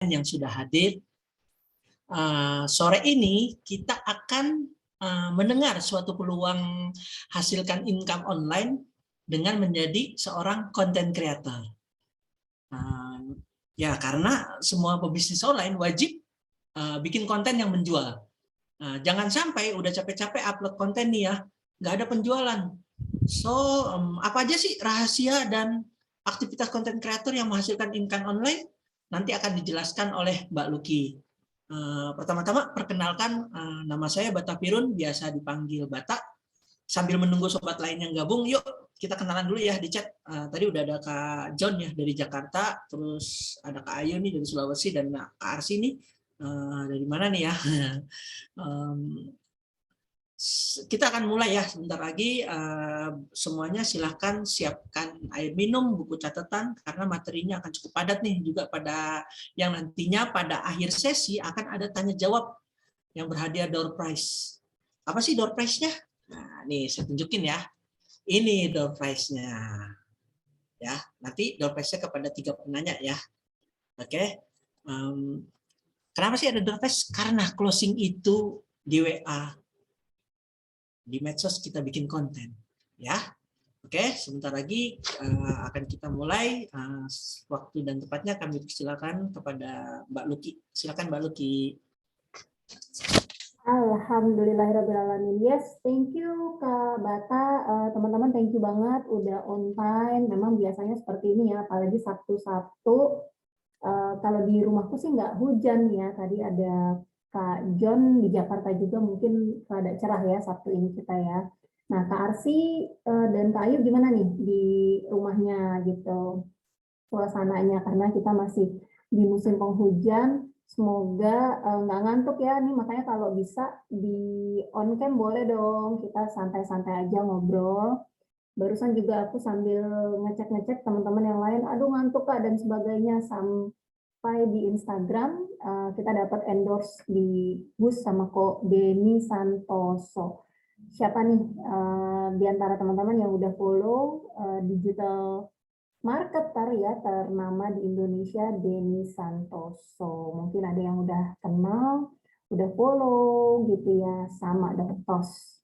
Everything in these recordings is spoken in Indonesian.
yang sudah hadir. Sore ini kita akan mendengar suatu peluang hasilkan income online dengan menjadi seorang content creator. Ya, karena semua pebisnis online wajib bikin konten yang menjual. Jangan sampai udah capek-capek upload konten nih ya, nggak ada penjualan. So, apa aja sih rahasia dan aktivitas content creator yang menghasilkan income online? Nanti akan dijelaskan oleh Mbak Luki. Pertama-tama perkenalkan, nama saya Bata Firun, biasa dipanggil Bata. Sambil menunggu sobat lain yang gabung, yuk kita kenalan dulu ya di chat. Tadi udah ada Kak John ya dari Jakarta, terus ada Kak Ayu nih dari Sulawesi, dan Kak Arsi nih dari mana nih ya? Kita akan mulai ya sebentar lagi. Semuanya silahkan siapkan air minum, buku catatan, karena materinya akan cukup padat nih, juga pada yang nantinya pada akhir sesi akan ada tanya jawab yang berhadiah door prize. Apa sih door prize-nya? Nah, nih saya tunjukin ya. Ini door prize-nya. Ya, nanti door prize-nya kepada 3 penanya ya. Oke. Kenapa sih ada door prize? Karena closing itu di WA, di medsos kita bikin konten ya. Oke, sebentar lagi akan kita mulai. Waktu dan tempatnya kami persilakan kepada Mbak Luki. Silakan Mbak Luki. Alhamdulillahirrahmanirrahim. Yes, thank you Kak Bata. Teman-teman, thank you banget udah on time. Memang biasanya seperti ini ya, apalagi Sabtu-Sabtu. Kalau di rumahku sih nggak hujan ya. Tadi ada Kak John di Jakarta juga, mungkin rada cerah ya Sabtu ini kita ya. Nah, Kak Arsi dan Kak Ayu gimana nih di rumahnya gitu suasananya, karena kita masih di musim penghujan. Semoga nggak ngantuk ya nih, makanya kalau bisa di on cam boleh dong, kita santai-santai aja ngobrol. Barusan juga aku sambil ngecek-ngecek teman-teman yang lain, aduh ngantuk Kak dan sebagainya, sampai di Instagram kita dapat endorse di bus sama kok Beni Santoso. Siapa nih di antara teman-teman yang udah follow digital marketer ya ternama di Indonesia, Beni Santoso. Mungkin ada yang udah kenal, udah follow gitu ya, sama dong tos.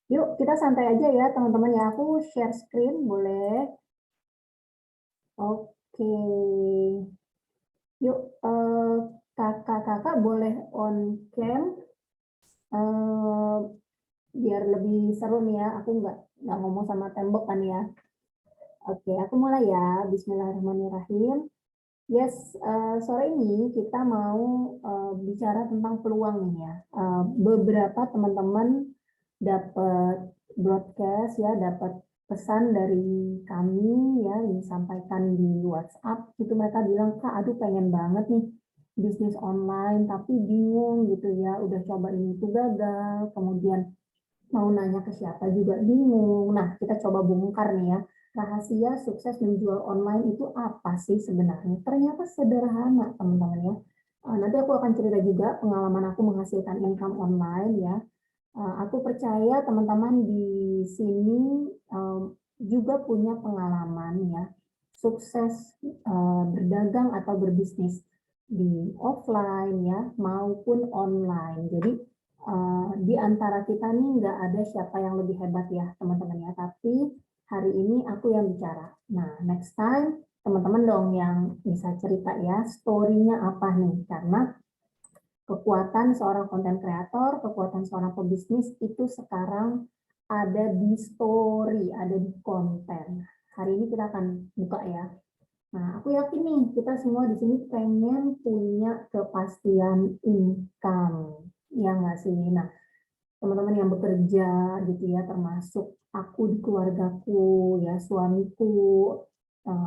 Yuk kita santai aja ya teman-teman ya, aku share screen boleh. Oke. Yuk kakak-kakak boleh on cam biar lebih seru nih ya, aku nggak ngomong sama tembok kan ya. Oke, aku mulai ya. Bismillahirrahmanirrahim. Yes, sore ini kita mau bicara tentang peluang nih ya. Beberapa teman-teman dapat broadcast ya, dapat pesan dari kami ya, yang disampaikan di WhatsApp. Itu mereka bilang, Kak, aduh pengen banget nih bisnis online, tapi bingung gitu ya. Udah coba ini tuh gagal, kemudian mau nanya ke siapa juga bingung. Nah, kita coba bongkar nih ya. Rahasia sukses menjual online itu apa sih sebenarnya? Ternyata sederhana, teman-teman ya. Nanti aku akan cerita juga pengalaman aku menghasilkan income online ya. Aku percaya teman-teman di sini juga punya pengalaman ya, sukses berdagang atau berbisnis di offline ya maupun online. Jadi di antara kita nih nggak ada siapa yang lebih hebat ya teman-teman ya, tapi hari ini aku yang bicara. Nah, next time teman-teman dong yang bisa cerita ya, story-nya apa nih, karena kekuatan seorang konten kreator, kekuatan seorang pebisnis itu sekarang ada di story, ada di konten. Hari ini kita akan buka ya. Nah, aku yakin nih kita semua di sini pengen punya kepastian income, ya nggak sih? Nah, teman-teman yang bekerja gitu ya, termasuk aku di keluargaku ya, suamiku,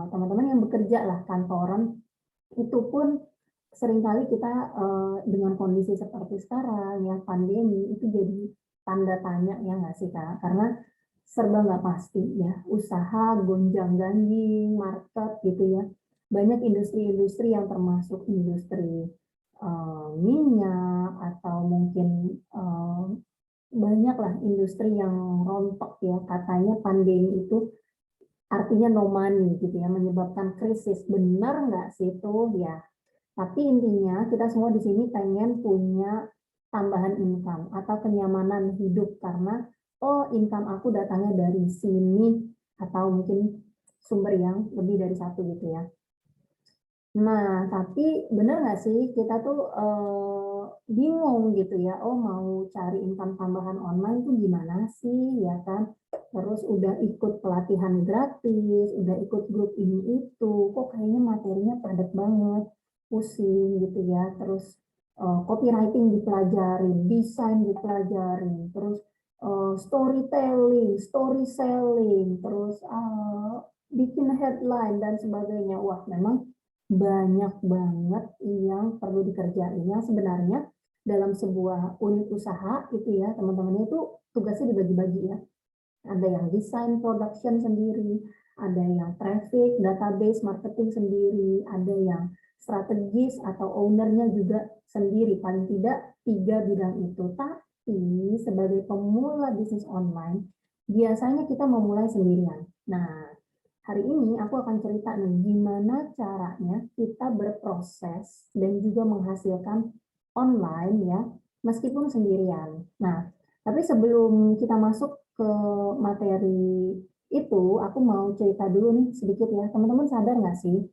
teman-teman yang bekerja lah kantoran, itu pun seringkali kita dengan kondisi seperti sekarang ya, pandemi itu jadi tanda tanya ya nggak sih Kak? Karena serba nggak pasti ya, usaha gonjang-ganjing, market gitu ya. Banyak industri-industri yang termasuk industri minyak atau mungkin banyaklah industri yang rontok ya, katanya pandemi itu artinya no money gitu ya, menyebabkan krisis. Benar nggak sih itu ya? Tapi intinya kita semua di sini pengen punya tambahan income atau kenyamanan hidup karena income aku datangnya dari sini atau mungkin sumber yang lebih dari satu gitu ya. Nah, tapi benar nggak sih kita tuh bingung gitu ya, mau cari income tambahan online tuh gimana sih ya kan? Terus udah ikut pelatihan gratis, udah ikut grup ini itu, kok kayaknya materinya padat banget, pusing gitu ya. Terus copywriting dipelajarin, desain dipelajarin, terus storytelling, story selling, terus bikin headline dan sebagainya. Wah, memang banyak banget yang perlu dikerjain. Yang sebenarnya dalam sebuah unit usaha itu ya, teman-teman itu tugasnya dibagi-bagi ya. Ada yang desain production sendiri, ada yang traffic, database, marketing sendiri, ada yang strategis atau ownernya juga sendiri, paling tidak 3 bidang itu. Tapi sebagai pemula bisnis online, biasanya kita memulai sendirian. Nah, hari ini aku akan cerita nih gimana caranya kita berproses dan juga menghasilkan online ya, meskipun sendirian. Nah, tapi sebelum kita masuk ke materi itu, aku mau cerita dulu nih sedikit ya. Teman-teman sadar nggak sih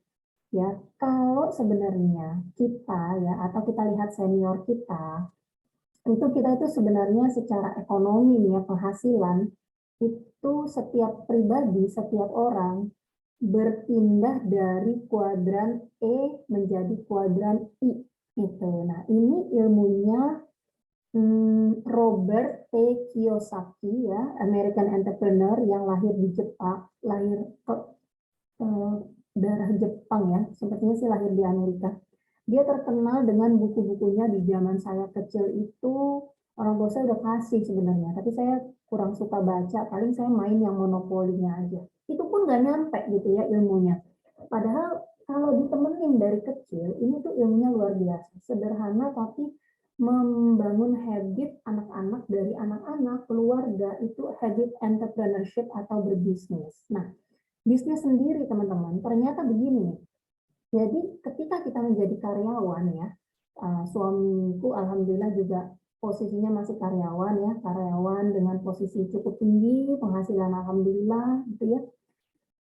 ya, kalau sebenarnya kita ya, atau kita lihat senior kita, itu sebenarnya secara ekonomi nih ya, penghasilan, itu setiap pribadi, setiap orang berpindah dari kuadran E menjadi kuadran I itu. Nah, ini ilmunya Robert T. Kiyosaki ya, American entrepreneur yang lahir di Jepang, lahir ke daerah Jepang ya, sepertinya sih lahir di Amerika. Dia terkenal dengan buku-bukunya di zaman saya kecil itu, orang tua saya udah kasih sebenarnya, tapi saya kurang suka baca, paling saya main yang monopolinya aja. Itu pun nggak nyampe gitu ya ilmunya. Padahal kalau ditemenin dari kecil, ini tuh ilmunya luar biasa. Sederhana tapi membangun habit anak-anak dari anak-anak keluarga itu habit entrepreneurship atau berbisnis. Nah, bisnis sendiri teman-teman, ternyata begini. Jadi ketika kita menjadi karyawan ya, suamiku alhamdulillah juga posisinya masih karyawan ya, karyawan dengan posisi cukup tinggi, penghasilan alhamdulillah gitu ya.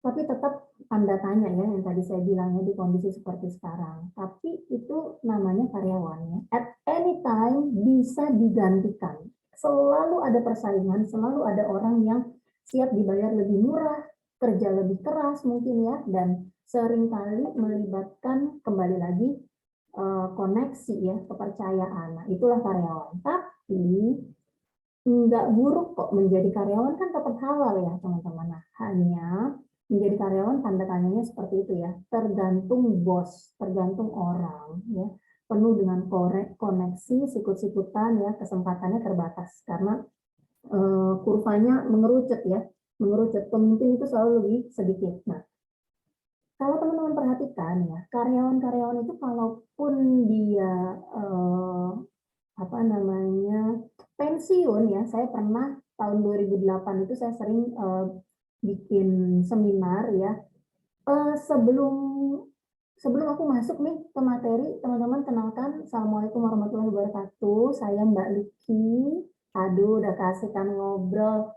Tapi tetap tanda tanya ya yang tadi saya bilangnya di kondisi seperti sekarang. Tapi itu namanya karyawan ya. At any time bisa digantikan. Selalu ada persaingan, selalu ada orang yang siap dibayar lebih murah, kerja lebih keras mungkin ya, dan seringkali melibatkan kembali lagi koneksi ya, kepercayaan. Nah, itulah karyawan. Tapi nggak buruk kok menjadi karyawan, kan tetap halal ya teman-teman. Nah, hanya menjadi karyawan tanda tanyanya seperti itu ya, tergantung bos, tergantung orang ya, penuh dengan koneksi, sikut-sikutan ya, kesempatannya terbatas karena kurvanya mengerucut ya, mengerucut, pemimpin itu selalu lebih sedikit. Nah, kalau teman-teman perhatikan ya, karyawan-karyawan itu kalaupun dia pensiun ya, saya pernah tahun 2008 itu saya sering bikin seminar ya. Sebelum aku masuk nih ke materi, teman-teman kenalkan, Assalamualaikum warahmatullahi wabarakatuh. Saya Mbak Lucky. Aduh, udah kasihkan ngobrol.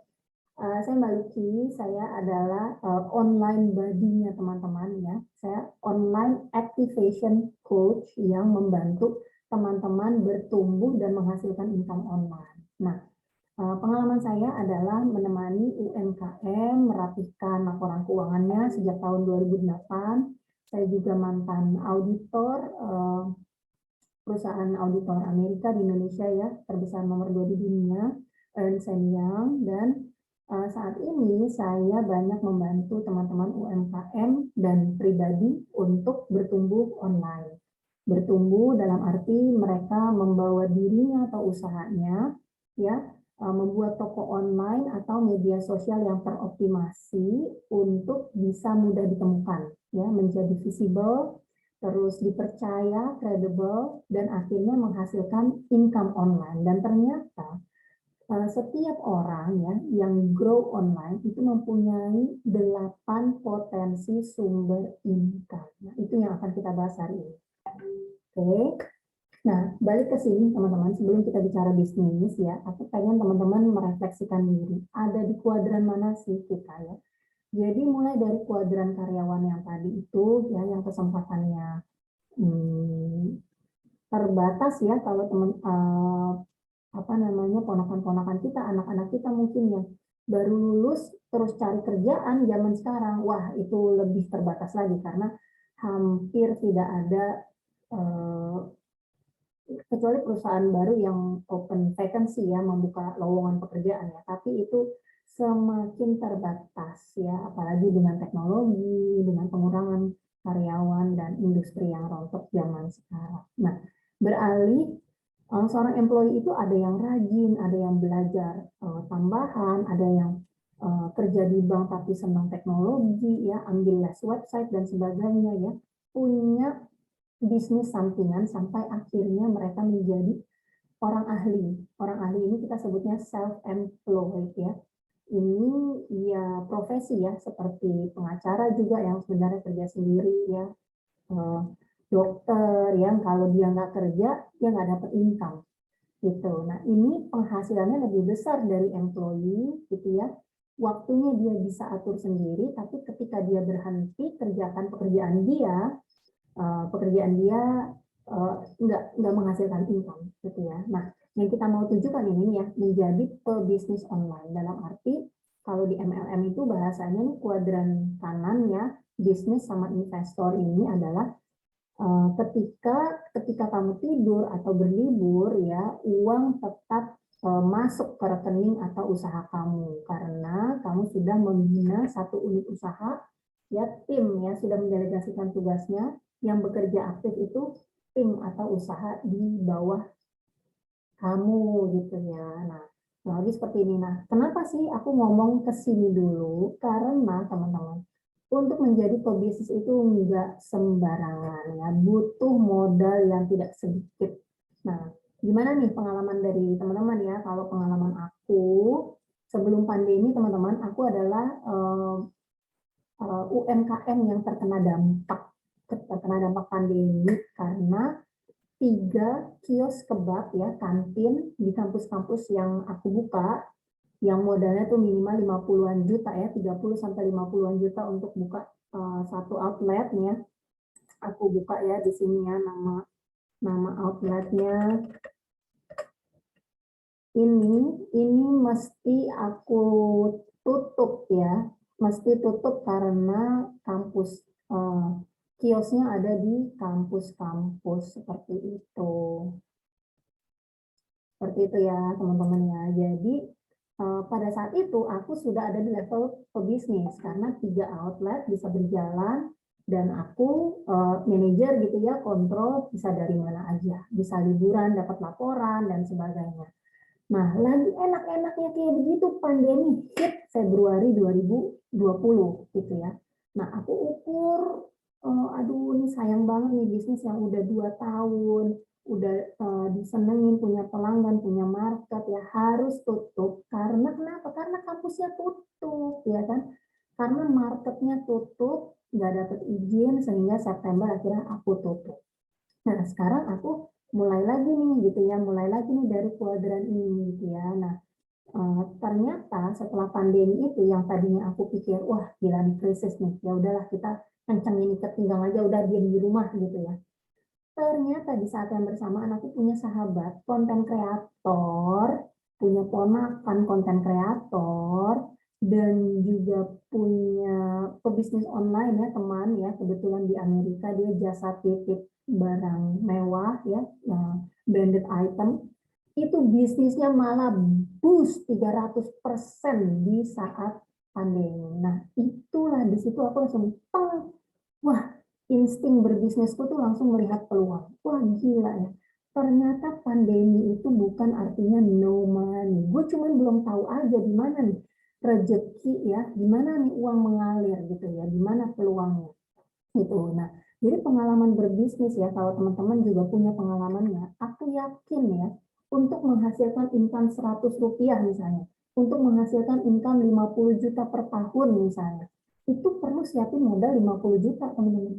Saya Mbak Lucky, saya adalah online buddy-nya teman-teman ya. Saya online activation coach yang membantu teman-teman bertumbuh dan menghasilkan income online. Nah, pengalaman saya adalah menemani UMKM merapihkan laporan keuangannya sejak tahun 2008. Saya juga mantan auditor perusahaan auditor Amerika di Indonesia ya, terbesar nomor 2 di dunia, Ernst Young, dan saat ini saya banyak membantu teman-teman UMKM dan pribadi untuk bertumbuh online. Bertumbuh dalam arti mereka membawa dirinya atau usahanya ya, membuat toko online atau media sosial yang teroptimasi untuk bisa mudah ditemukan ya, menjadi visible, terus dipercaya, credible, dan akhirnya menghasilkan income online. Dan ternyata setiap orang ya yang grow online itu mempunyai 8 potensi sumber income. Nah, itu yang akan kita bahas hari ini. Oke. Nah, balik ke sini teman-teman, sebelum kita bicara bisnis ya, aku pengen teman-teman merefleksikan diri. Ada di kuadran mana sih kita ya? Jadi mulai dari kuadran karyawan yang tadi itu ya, yang kesempatannya terbatas ya, kalau teman apa namanya, ponakan-ponakan kita, anak-anak kita mungkin yang baru lulus terus cari kerjaan zaman sekarang, wah itu lebih terbatas lagi karena hampir tidak ada kecuali perusahaan baru yang open vacancy ya, membuka lowongan pekerjaan ya, tapi itu semakin terbatas ya, apalagi dengan teknologi, dengan pengurangan karyawan dan industri yang rontok zaman sekarang. Nah, beralih seorang employee itu ada yang rajin, ada yang belajar tambahan, ada yang kerja di bank tapi senang teknologi ya, ambil les website dan sebagainya ya, punya bisnis sampingan sampai akhirnya mereka menjadi orang ahli. Orang ahli ini kita sebutnya self-employed ya. Ini ya profesi ya, seperti pengacara juga yang sebenarnya kerja sendiri ya, dokter yang kalau dia nggak kerja dia nggak dapat income gitu. Nah ini penghasilannya lebih besar dari employee gitu ya. Waktunya dia bisa atur sendiri, tapi ketika dia berhenti kerjakan pekerjaan dia nggak menghasilkan income gitu ya. Nah, yang kita mau tujukan ini ya, menjadi pebisnis online dalam arti kalau di MLM itu bahasanya nih, kuadran kanannya bisnis sama investor ini adalah ketika kamu tidur atau berlibur ya, uang tetap masuk ke rekening atau usaha kamu karena kamu sudah membina satu unit usaha ya, tim ya, sudah mendelegasikan tugasnya, yang bekerja aktif itu tim atau usaha di bawah kamu gitu ya. Nah, lagi seperti ini. Nah, kenapa sih aku ngomong ke sini dulu? Karena teman-teman, untuk menjadi pebisnis itu enggak sembarangan ya, butuh modal yang tidak sedikit. Nah, gimana nih pengalaman dari teman-teman ya? Kalau pengalaman aku sebelum pandemi teman-teman, aku adalah UMKM yang terkena dampak pandemi karena 3 kios kebab ya, kantin di kampus-kampus yang aku buka, yang modalnya tuh minimal 50-an juta ya, 30 sampai 50-an juta untuk buka satu outletnya. Aku buka ya di sini ya, nama outletnya ini mesti aku tutup ya, mesti tutup karena kampus kiosnya ada di kampus-kampus seperti itu. Seperti itu ya teman-teman ya. Jadi pada saat itu aku sudah ada di level pebisnis karena 3 outlet bisa berjalan dan aku manajer gitu ya, kontrol bisa dari mana aja, bisa liburan, dapat laporan dan sebagainya. Nah, lagi enak-enaknya kayak begitu pandemi hit Februari 2020 gitu ya. Nah, aku ukur, aduh ini sayang banget nih bisnis yang udah 2 tahun, udah disenengin, punya pelanggan, punya market ya harus tutup. Karena kenapa? Karena kampusnya tutup ya kan. Karena marketnya tutup, nggak dapat izin sehingga September akhirnya aku tutup. Nah, sekarang aku mulai lagi nih gitu ya, mulai lagi nih dari kuadran ini gitu ya. Nah, ternyata setelah pandemi itu yang tadinya aku pikir, wah gila nih krisis nih, ya udahlah kita kencengin ikat pinggang aja, udah diam di rumah gitu ya. Ternyata di saat yang bersamaan aku punya sahabat konten kreator, punya ponakan konten kreator, dan juga punya pebisnis online ya teman ya, kebetulan di Amerika dia jasa titip barang mewah ya, branded item, itu bisnisnya malah boost 300% di saat pandemi. Nah itulah di situ aku langsung wah insting berbisnisku tuh langsung melihat peluang. Wah gila ya, ternyata pandemi itu bukan artinya no money. Gue cuma belum tahu aja di mana nih rezeki ya, di mana nih uang mengalir gitu ya, di mana peluangnya gitu. Nah, jadi pengalaman berbisnis ya, kalau teman-teman juga punya pengalamannya, aku yakin ya, untuk menghasilkan income 100 rupiah misalnya, untuk menghasilkan income 50 juta per tahun misalnya, itu perlu siapin modal 50 juta teman-teman.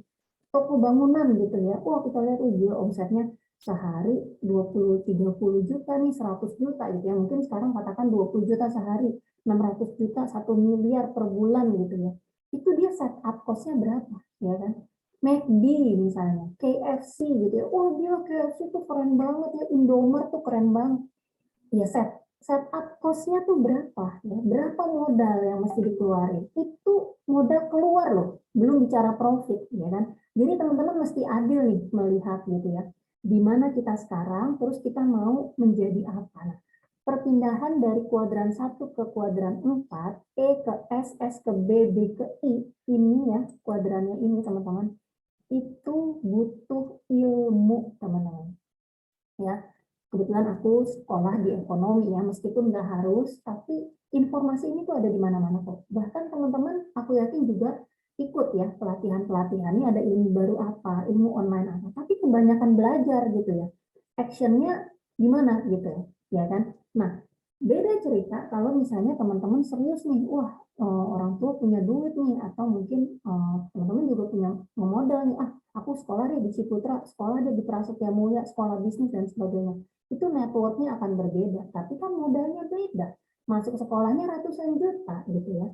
toko bangunan gitu ya. Wah, kita lihat dia omsetnya sehari 20-30 juta nih, 100 juta gitu ya. Mungkin sekarang katakan 20 juta sehari, 600 juta, 1 miliar per bulan gitu ya. Itu dia setup cost-nya berapa, ya kan? McD misalnya, KFC gitu ya. Oh, dia KFC tuh keren banget ya, Indomaret tuh keren banget. Ya, setup cost-nya tuh berapa ya? Berapa modal yang mesti dikeluarin? Itu modal keluar loh, belum bicara profit, ya kan? Jadi teman-teman mesti adil nih melihat gitu ya. Di mana kita sekarang, terus kita mau menjadi apa? Nah, perpindahan dari kuadran 1 ke kuadran 4, E ke S, S ke B, B ke I, ini ya, kuadrannya ini teman-teman, itu butuh ilmu teman-teman. Ya, kebetulan aku sekolah di ekonomi ya, meskipun nggak harus, tapi informasi ini tuh ada di mana-mana kok. Bahkan teman-teman, aku yakin juga ikut ya pelatihan-pelatihan, ini ada ilmu baru apa, ilmu online apa, tapi kebanyakan belajar gitu ya. Actionnya gimana gitu ya kan? Nah, beda cerita kalau misalnya teman-teman serius nih, wah orang tua punya duit nih, atau mungkin teman-teman juga punya modal nih, aku sekolah deh di Ciputra, sekolah deh di Prasetya Mulia, sekolah bisnis dan sebagainya. Itu networknya akan berbeda, tapi kan modalnya beda. Masuk sekolahnya ratusan juta gitu ya.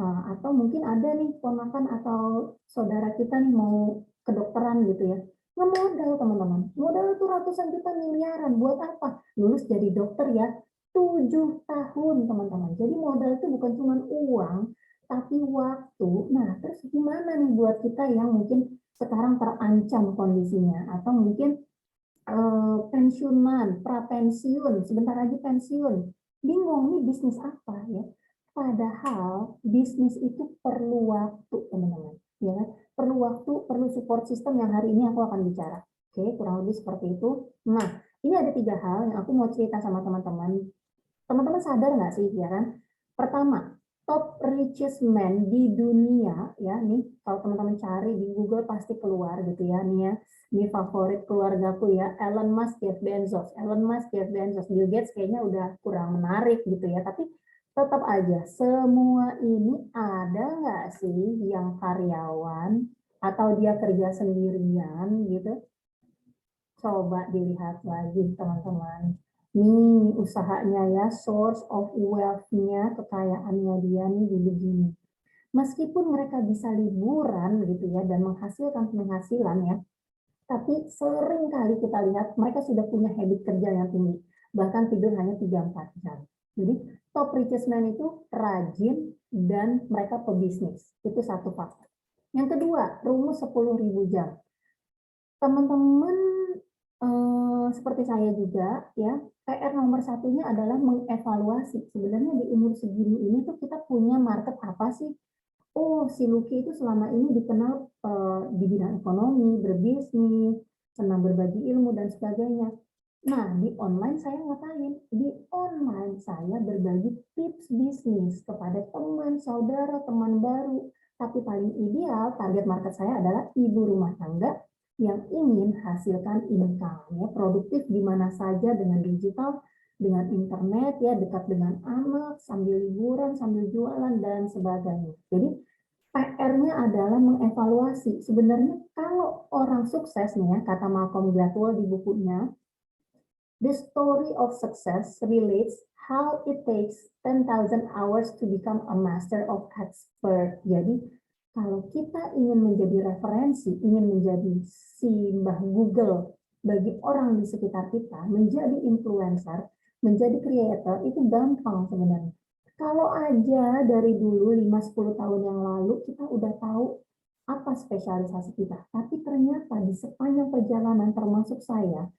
Atau mungkin ada nih ponakan atau saudara kita nih mau kedokteran gitu ya. Ngemodal teman-teman. Modal itu ratusan juta miliaran. Buat apa? Lulus jadi dokter ya 7 tahun teman-teman. Jadi modal itu bukan cuma uang, tapi waktu. Nah, terus gimana nih buat kita yang mungkin sekarang terancam kondisinya, atau mungkin pensiunan, prapensiun, sebentar lagi pensiun. Bingung nih bisnis apa ya? Padahal bisnis itu perlu waktu, teman-teman. Ya, perlu waktu, perlu support system yang hari ini aku akan bicara. Oke, kurang lebih seperti itu. Nah, ini ada 3 hal yang aku mau cerita sama teman-teman. Teman-teman sadar nggak sih, ya kan? Pertama, top richest man di dunia, ya nih, kalau teman-teman cari di Google pasti keluar gitu ya, nih ya. Ini favorit keluargaku ya, Elon Musk, Jeff Bezos. Elon Musk, Jeff Bezos, Bill Gates kayaknya udah kurang menarik gitu ya, tapi tetap aja, semua ini ada nggak sih yang karyawan atau dia kerja sendirian gitu? Coba dilihat lagi teman-teman. Nih usahanya ya, source of wealth-nya, kekayaannya dia nih begini. Meskipun mereka bisa liburan gitu ya dan menghasilkan penghasilan ya, tapi sering kali kita lihat mereka sudah punya habit kerja yang tinggi. Bahkan tidur hanya 3-4 jam. Jadi top richest man itu rajin dan mereka pebisnis. Itu satu faktor. Yang kedua, rumus 10.000 jam. Teman-teman seperti saya juga ya, PR nomor satunya adalah mengevaluasi. Sebenarnya di umur segini ini tuh kita punya market apa sih? Oh, si Lucky itu selama ini dikenal di bidang ekonomi, berbisnis, senang berbagi ilmu dan sebagainya. Nah, di online saya ngapain? Di online saya berbagi tips bisnis kepada teman, saudara, teman baru. Tapi paling ideal target market saya adalah ibu rumah tangga yang ingin hasilkan income, ya, produktif di mana saja dengan digital, dengan internet, ya, dekat dengan anak, sambil liburan, sambil jualan dan sebagainya. Jadi PR-nya adalah mengevaluasi. Sebenarnya kalau orang sukses nih ya, kata Malcolm Gladwell di bukunya, the story of success relates how it takes 10,000 hours to become a master of expert. Jadi kalau kita ingin menjadi referensi, ingin menjadi si Mbah Google bagi orang di sekitar kita, menjadi influencer, menjadi creator, itu gampang sebenarnya. Kalau aja dari dulu 5-10 tahun yang lalu kita udah tahu apa spesialisasi kita. Tapi ternyata di sepanjang perjalanan termasuk saya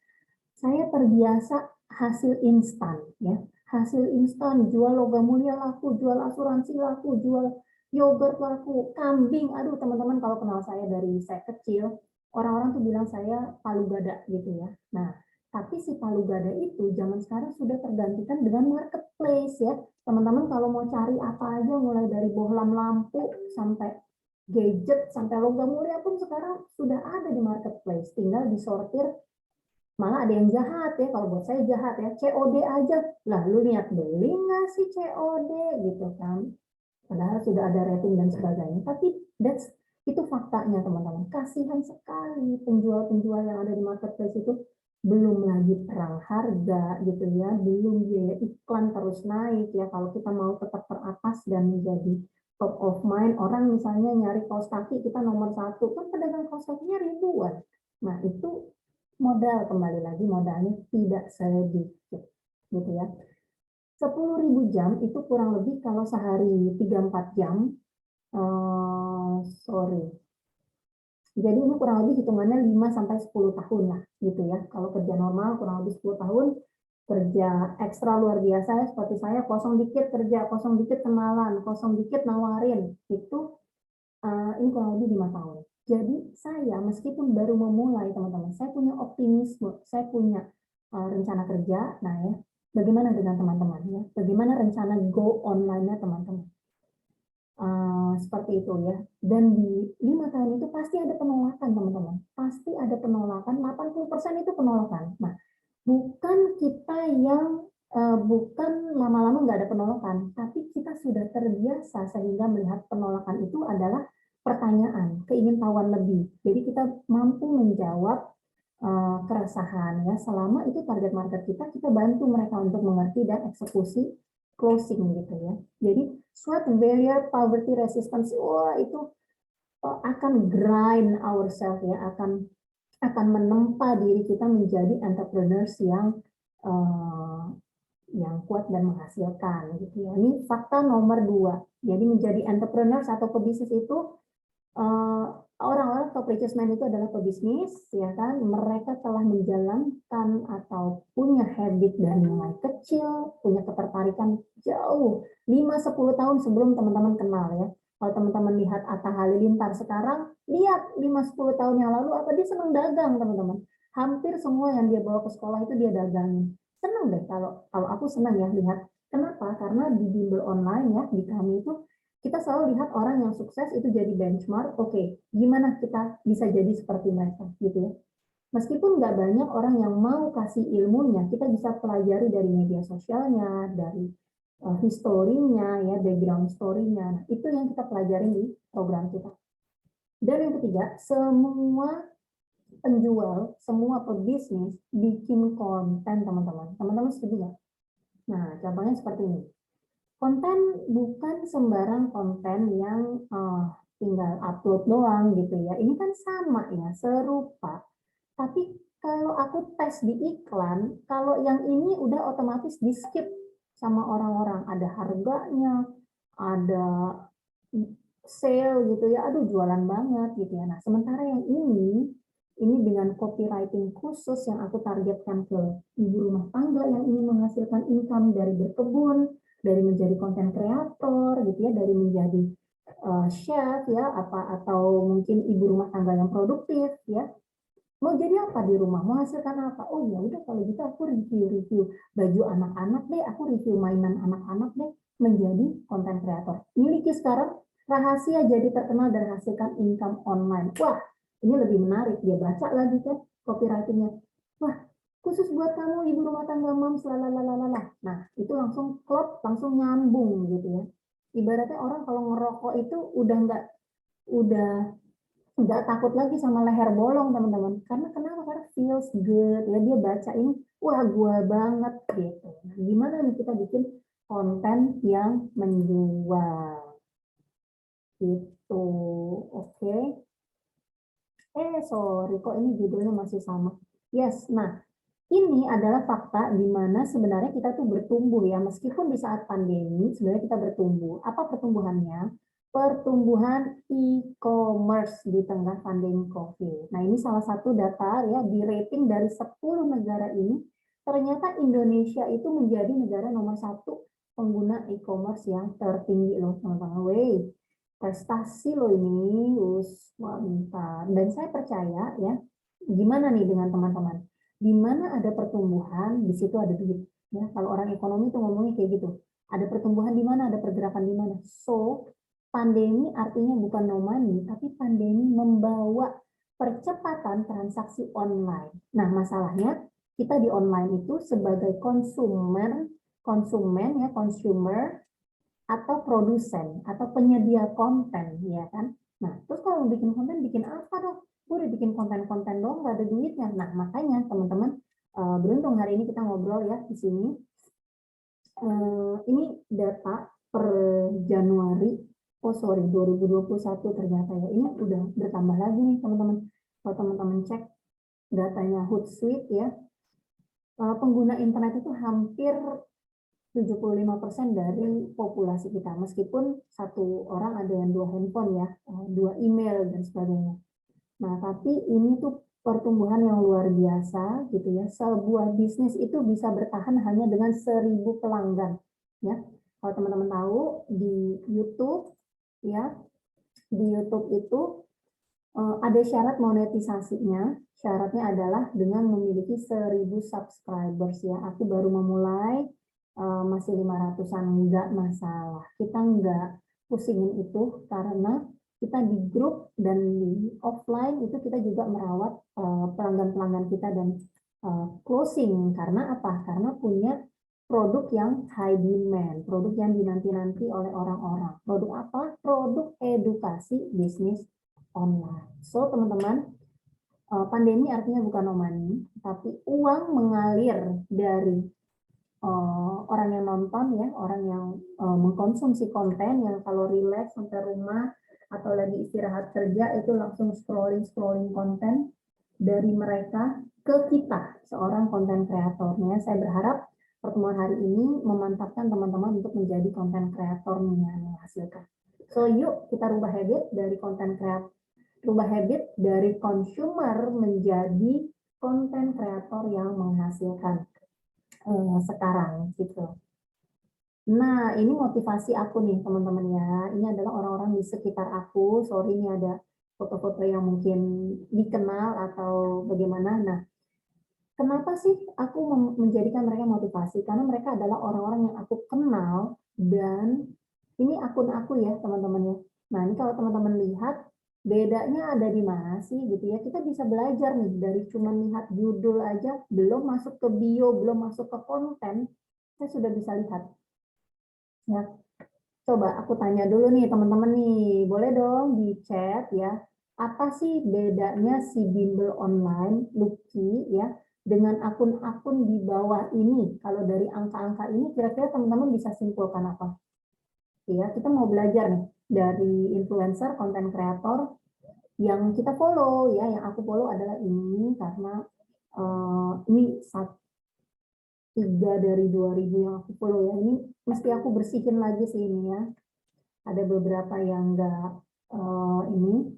terbiasa hasil instan ya. Hasil instan, jual logam mulia laku, jual asuransi laku, jual yogurt laku, kambing. Aduh, teman-teman kalau kenal saya dari saya kecil, orang-orang tuh bilang saya palu gada gitu ya. Nah, tapi si palu gada itu zaman sekarang sudah tergantikan dengan marketplace ya. Teman-teman kalau mau cari apa aja mulai dari bohlam lampu sampai gadget sampai logam mulia pun sekarang sudah ada di marketplace. Tinggal disortir. Malah ada yang jahat ya, kalau buat saya jahat ya, COD aja. Lah lu niat beli nggak sih COD gitu kan? Padahal sudah ada rating dan sebagainya. Tapi Itu faktanya teman-teman. Kasihan sekali penjual-penjual yang ada di marketplace itu, belum lagi perang harga gitu ya, belum biaya iklan terus naik ya. Kalau kita mau tetap teratas dan menjadi top of mind, orang misalnya nyari kaos kaki kita nomor 1, kan pedagang kaos kakinya ribuan. Nah itu modal, kembali lagi modalnya tidak sedikit gitu ya. 10.000 jam itu kurang lebih kalau sehari 3-4 jam, sorry. Jadi ini kurang lebih hitungannya 5-10 tahun lah gitu ya. Kalau kerja normal kurang lebih 10 tahun, kerja ekstra luar biasa ya, seperti saya kosong dikit kerja, kosong dikit kenalan, kosong dikit nawarin, itu ini kurang lebih 5 tahun. Jadi saya meskipun baru memulai teman-teman, saya punya optimisme, saya punya rencana kerja. Nah ya, bagaimana dengan teman-teman ya? Bagaimana rencana go online-nya teman-teman? Seperti itu ya. Dan di 5 tahun itu pasti ada penolakan teman-teman. Pasti ada penolakan, 80% itu penolakan. Nah, bukan kita yang bukan lama-lama nggak ada penolakan, tapi kita sudah terbiasa sehingga melihat penolakan itu adalah pertanyaan, keingintahuan lebih. Jadi kita mampu menjawab keresahan ya. Selama itu target market kita bantu mereka untuk mengerti dan eksekusi closing gitu ya. Jadi sweat, failure, poverty, resistance, wah itu akan grind ourselves ya, akan menempa diri kita menjadi entrepreneurs yang kuat dan menghasilkan gitu ya. Ini fakta nomor 2. Jadi menjadi entrepreneurs atau pebisnis itu orang-orang top richest man itu adalah pebisnis ya kan, mereka telah menjalankan atau punya habit dari mulai kecil, punya ketertarikan jauh 5-10 tahun sebelum teman-teman kenal ya. Kalau teman-teman lihat Atta Halilintar sekarang, lihat 5-10 tahun yang lalu apa, dia senang dagang teman-teman. Hampir semua yang dia bawa ke sekolah itu dia dagangin. Senang deh kalau aku senang ya lihat. Kenapa? Karena di bimbel online ya, di kami itu kita selalu lihat orang yang sukses itu jadi benchmark. Oke, gimana kita bisa jadi seperti mereka gitu ya. Meskipun nggak banyak orang yang mau kasih ilmunya, kita bisa pelajari dari media sosialnya, dari historinya, ya, background story-nya. Nah, itu yang kita pelajari di program kita. Dan yang ketiga, semua penjual, semua pebisnis bikin konten teman-teman. Teman-teman setuju nggak? Nah, contohnya seperti ini. Konten bukan sembarang konten yang tinggal upload doang gitu ya. Ini kan sama ya, serupa. Tapi kalau aku tes di iklan, kalau yang ini udah otomatis di skip sama orang-orang. Ada harganya, ada sale gitu ya. Aduh jualan banget gitu ya. Nah sementara yang ini dengan copywriting khusus yang aku targetkan ke ibu rumah tangga yang ingin menghasilkan income dari berkebun, dari menjadi konten kreator gitu ya, dari menjadi chef ya, atau mungkin ibu rumah tangga yang produktif ya. Mau jadi apa di rumah? Mau hasilkan apa? Oh ya udah kalau gitu aku review baju anak-anak deh, aku review mainan anak-anak deh, menjadi konten kreator. Miliki sekarang rahasia jadi terkenal dan hasilkan income online. Wah, ini lebih menarik. Dia baca lagi kan copywritingnya. Wah, khusus buat kamu ibu rumah tangga moms lalalala. Nah, itu langsung klop, langsung nyambung gitu ya. Ibaratnya orang kalau ngerokok itu udah nggak takut lagi sama leher bolong teman-teman. Karena kenapa? Karena feels good ya, dia baca ini, wah gua banget gitu. Nah, gimana nih kita bikin konten yang menjual gitu. Oke. Sorry kok ini judulnya masih sama. Yes, nah ini adalah fakta di mana sebenarnya kita tuh bertumbuh ya, meskipun di saat pandemi sebenarnya kita bertumbuh. Apa pertumbuhannya? Pertumbuhan e-commerce di tengah pandemi COVID. Nah, ini salah satu data ya, di rating dari 10 negara ini, ternyata Indonesia itu menjadi negara nomor 1 pengguna e-commerce yang tertinggi loh, teman-teman. Wey, prestasi loh ini, mantap. Dan saya percaya ya, gimana nih dengan teman-teman? Di mana ada pertumbuhan, di situ ada duit. Ya, kalau orang ekonomi itu ngomongnya kayak gitu. Ada pertumbuhan di mana, ada pergerakan di mana. So, pandemi artinya bukan no money, tapi pandemi membawa percepatan transaksi online. Nah, masalahnya kita di online itu sebagai konsumen ya, consumer atau produsen atau penyedia konten, ya kan? Nah, terus kalau bikin konten, bikin apa dong? Gue udah bikin konten-konten dong, gak ada duitnya. Nah, makanya teman-teman, beruntung hari ini kita ngobrol ya di sini. Ini data per Januari, oh sorry, 2021 ternyata ya. Ini udah bertambah lagi nih teman-teman. Kalau teman-teman cek datanya Hootsuite ya, pengguna internet itu hampir 75% dari populasi kita, meskipun satu orang ada yang 2 handphone ya, 2 email dan sebagainya. Nah, tapi ini tuh pertumbuhan yang luar biasa gitu ya. Sebuah bisnis itu bisa bertahan hanya dengan 1.000 pelanggan ya. Kalau teman-teman tahu di YouTube ya, di YouTube itu ada syarat monetisasinya. Syaratnya adalah dengan memiliki 1.000 subscribers ya. Aku baru memulai, masih 500-an, enggak masalah. Kita enggak pusingin itu karena kita di grup dan di offline itu kita juga merawat pelanggan-pelanggan kita dan closing. Karena apa? Karena punya produk yang high demand, produk yang dinanti-nanti oleh orang-orang. Produk apa? Produk edukasi bisnis online. So, teman-teman, pandemi artinya bukan no money, tapi uang mengalir dari orang yang nonton ya, orang yang mengkonsumsi konten yang kalau relax sampai rumah atau lagi istirahat kerja itu langsung scrolling konten dari mereka ke kita seorang konten kreatornya. Saya berharap pertemuan hari ini memantapkan teman-teman untuk menjadi konten kreator yang menghasilkan. So yuk kita rubah habit dari konten kreator, rubah habit dari consumer menjadi konten kreator yang menghasilkan sekarang gitu. Nah, ini motivasi aku nih teman-teman ya. Ini adalah orang-orang di sekitar aku. Sorry ini ada foto-foto yang mungkin dikenal atau bagaimana. Nah, kenapa sih aku menjadikan mereka motivasi? Karena mereka adalah orang-orang yang aku kenal dan ini akun aku ya teman-teman ya. Nah, ini kalau teman-teman lihat bedanya ada di mana sih gitu ya. Kita bisa belajar nih dari cuma lihat judul aja, belum masuk ke bio, belum masuk ke konten, saya sudah bisa lihat. Ya, coba aku tanya dulu nih teman-teman nih, boleh dong di chat ya, apa sih bedanya si bimbel online, Lucky ya, dengan akun-akun di bawah ini? Kalau dari angka-angka ini, kira-kira teman-teman bisa simpulkan apa? Ya, kita mau belajar nih dari influencer, konten kreator yang kita follow ya, yang aku follow adalah ini karena ini 3 dari 2.000 yang aku follow ya. Ini mesti aku bersihin lagi sih ini ya. Ada beberapa yang ini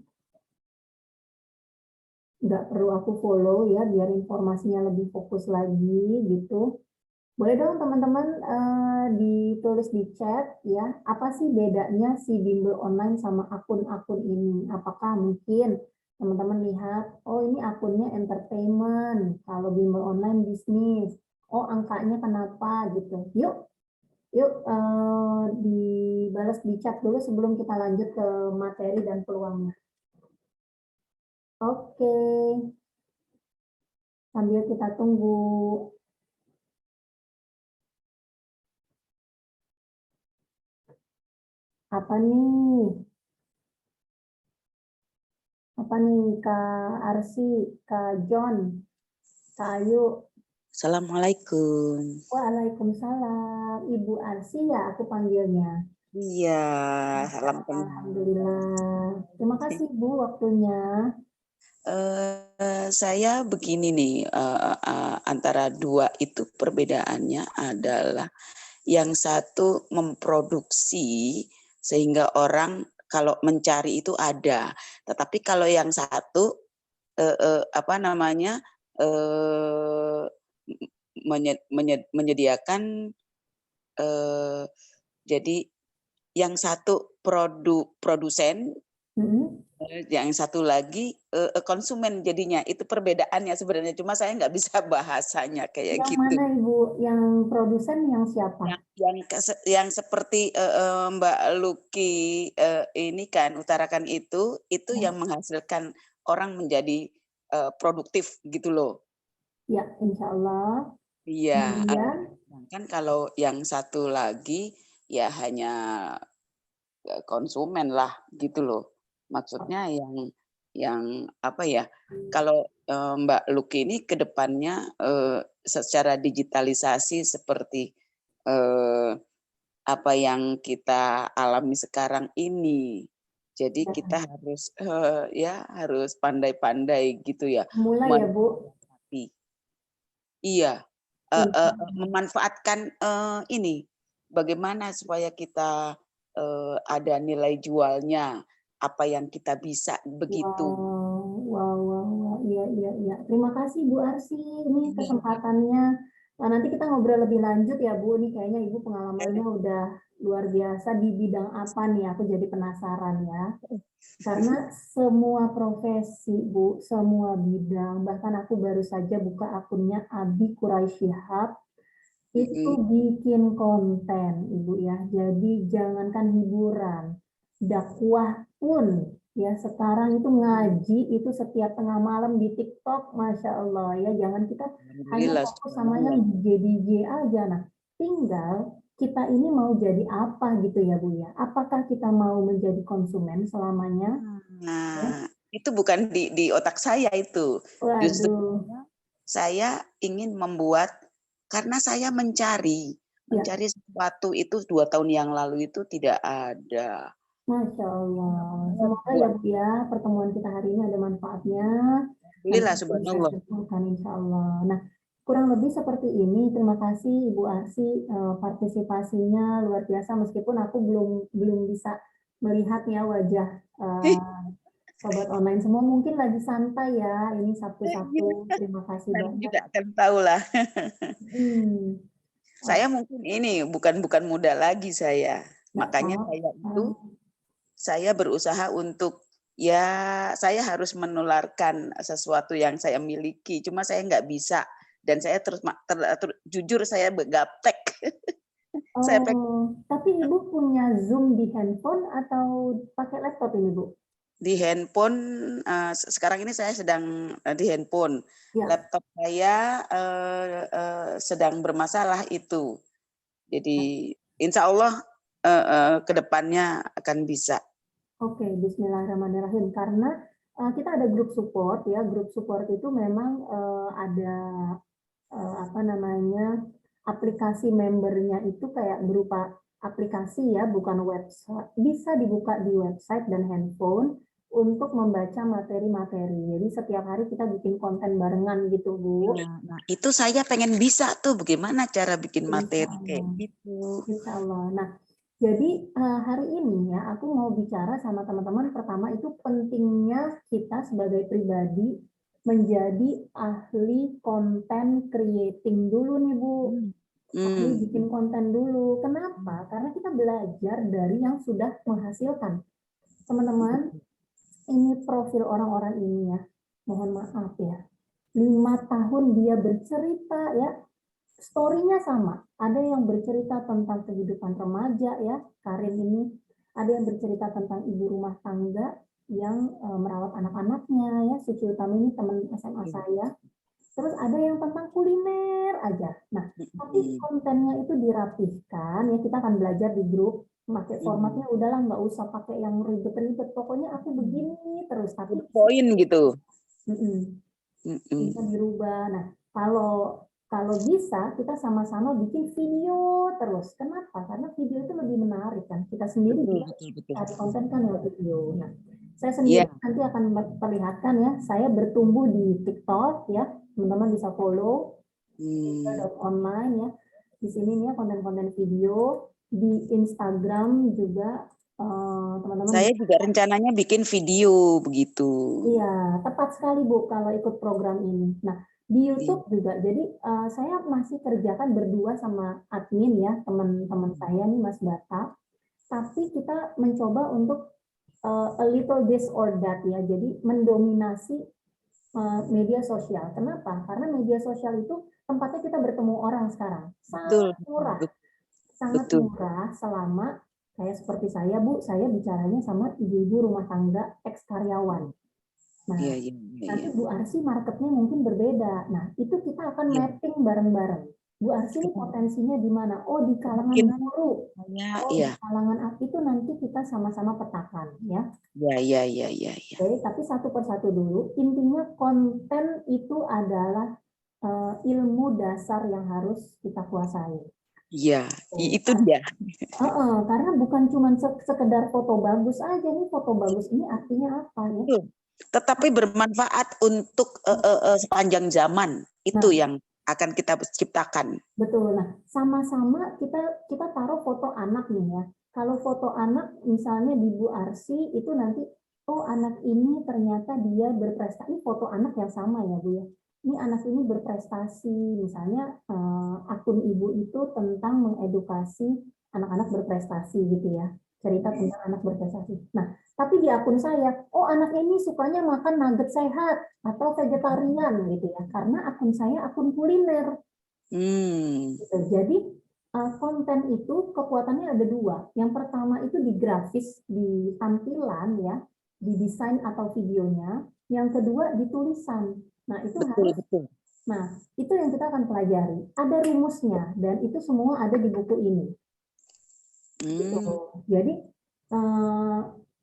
nggak perlu aku follow ya, biar informasinya lebih fokus lagi gitu. Boleh dong teman-teman ditulis di chat ya, apa sih bedanya si bimbel online sama akun-akun ini? Apakah mungkin teman-teman lihat, oh ini akunnya entertainment, kalau bimbel online bisnis, oh angkanya kenapa gitu. Yuk dibalas di chat dulu sebelum kita lanjut ke materi dan peluangnya. Oke, sambil kita tunggu. Apa nih? Apa nih Kak Arsi, Kak John, Kak Ayu? Assalamualaikum. Waalaikumsalam. Ibu Arsi ya aku panggilnya. Iya, salam kenal. Alhamdulillah. Terima kasih Bu waktunya. Saya begini nih, antara dua itu perbedaannya adalah yang satu memproduksi sehingga orang kalau mencari itu ada, tetapi kalau yang satu menyediakan, jadi yang satu produsen, yang satu lagi konsumen jadinya. Itu perbedaannya sebenarnya, cuma saya nggak bisa bahasanya kayak Yang gitu. mana Ibu? Yang produsen yang siapa? Yang seperti Mbak Lucky ini kan utarakan itu yang menghasilkan orang menjadi produktif gitu loh. Ya, insya Allah. Iya. Kemudian, Kan kalau yang satu lagi ya hanya konsumen lah gitu loh. Maksudnya yang apa ya? Kalau Mbak Luki ini ke depannya secara digitalisasi seperti apa yang kita alami sekarang ini. Jadi kita harus ya harus pandai-pandai gitu ya. Mulai ya Bu. Iya, Iya. memanfaatkan ini bagaimana supaya kita ada nilai jualnya, apa yang kita bisa begitu. Wow. Iya. Terima kasih Bu Arsy. Ini Iya. kesempatannya. Nah, nanti kita ngobrol lebih lanjut ya Bu. Ini kayaknya Ibu pengalamannya udah luar biasa di bidang apa nih? Aku jadi penasaran ya. Karena semua profesi Bu, semua bidang, bahkan aku baru saja buka akunnya Abi Quraisy Shihab, itu bikin konten Ibu ya. Jadi jangankan hiburan, dakwah pun ya sekarang itu ngaji itu setiap tengah malam di TikTok, Masya Allah ya. Jangan kita hanya Alhamdulillah, fokus sama subhanallah. yang DJ aja. Nah, tinggal kita ini mau jadi apa gitu ya Bu ya. Apakah kita mau menjadi konsumen selamanya? Ya? Nah, itu bukan di otak saya itu. Justru Waduh, saya ingin membuat karena saya mencari ya, sesuatu itu 2 tahun yang lalu itu tidak ada. Masya Allah. Semoga ya Buat Bu ya, pertemuan kita hari ini ada manfaatnya. Nanti Alhamdulillah, kita bisa subhanallah. simpulkan insya Allah. Nah, kurang lebih seperti ini. Terima kasih Ibu Arsy, partisipasinya luar biasa. Meskipun aku belum bisa melihatnya wajah sobat online semua. Mungkin lagi santai ya. Ini Sabtu-Sabtu. Terima kasih Nanti banyak. juga akan tahu lah. Hmm, Saya mungkin ini bukan muda lagi saya. nggak Makanya apa-apa. saya berusaha untuk ya saya harus menularkan sesuatu yang saya miliki. Cuma saya nggak bisa dan saya jujur saya gaptek. Saya Oh, tapi Ibu punya Zoom di handphone atau pakai laptop ini, Bu? di handphone sekarang ini saya sedang di handphone. Ya, Laptop saya sedang bermasalah itu. Jadi insya Allah ke depannya akan bisa. oke. Bismillahirrahmanirrahim. Karena kita ada grup support ya. Grup support itu memang ada apa namanya aplikasi membernya itu kayak berupa aplikasi ya, bukan website. Bisa dibuka di website dan handphone untuk membaca materi-materi. Jadi setiap hari kita bikin konten barengan gitu, Bu. Nah, itu saya pengen bisa tuh bagaimana cara bikin Insya materi kayak Allah. gitu. Insya Allah. Nah, jadi hari ini ya aku mau bicara sama teman-teman. Pertama itu pentingnya kita sebagai pribadi menjadi ahli konten creating dulu nih Bu. Ahli Hmm. bikin konten dulu. Kenapa? Karena kita belajar dari yang sudah menghasilkan. Teman-teman, ini profil orang-orang ini ya. Mohon maaf ya. 5 tahun dia bercerita ya, story-nya sama. Ada yang bercerita tentang kehidupan remaja ya, Karin ini. Ada yang bercerita tentang ibu rumah tangga yang merawat anak-anaknya ya, Suci Utami ini teman SMA saya. Terus ada yang tentang kuliner aja. Nah, tapi kontennya itu dirapihkan ya, kita akan belajar di grup. Pakai formatnya udahlah nggak usah pakai yang ribet-ribet. Pokoknya aku begini terus. Tapi Poin gitu. bisa dirubah. Nah, kalau bisa kita sama-sama bikin video terus. Kenapa? Karena video itu lebih menarik kan. Kita sendiri juga Betul. cari konten kan lewat video. Nah, saya Iya. sendiri nanti akan perlihatkan ya. Saya bertumbuh di TikTok ya. Teman-teman bisa follow online ya. Di sini nih ya konten-konten video. Di Instagram juga teman-teman Saya bisa. juga rencananya bikin video begitu. Iya, tepat sekali Bu kalau ikut program ini. Nah, di YouTube juga. Jadi saya masih kerjakan berdua sama admin ya, teman-teman saya nih Mas Bata. Tapi kita mencoba untuk a little this or that ya. Jadi mendominasi media sosial. Kenapa? Karena media sosial itu tempatnya kita bertemu orang sekarang. Betul. Sangat murah. Sangat Betul. murah selama kayak seperti saya Bu, saya bicaranya sama ibu-ibu rumah tangga ex karyawan. Nah, Iya. nanti Bu Arsy marketnya mungkin berbeda. Nah, itu kita akan mapping bareng-bareng. Bu Arsi ini potensinya di mana? Oh, di kalangan Mungkin guru. Oh, di ya, kalangan itu nanti kita sama-sama petakan ya. ya. Oke, tapi satu persatu dulu. Intinya konten itu adalah ilmu dasar yang harus kita kuasai. Iya, Oke. itu dia. Karena bukan cuma sekedar foto bagus aja nih, foto bagus ini artinya apa ya? Betul. Tetapi bermanfaat untuk sepanjang zaman. Itu Nah, yang akan kita ciptakan. betul. Nah, sama-sama kita taruh foto anak nih ya. Kalau foto anak misalnya di Bu Arsi itu nanti oh anak ini ternyata dia berprestasi. Ini foto anak yang sama ya Bu ya. Ini anak ini berprestasi. Misalnya akun ibu itu tentang mengedukasi anak-anak berprestasi gitu ya. Cerita tentang anak berprestasi. Nah, tapi di akun saya, oh anak ini sukanya makan nugget sehat atau vegetarian gitu ya. Karena akun saya akun kuliner. Gitu. Jadi konten itu kekuatannya ada dua. Yang pertama itu di grafis, di tampilan ya, di desain atau videonya. Yang kedua di tulisan. Nah itu Betul, harus. betul. Nah itu yang kita akan pelajari. Ada rumusnya dan itu semua ada di buku ini. Gitu. Jadi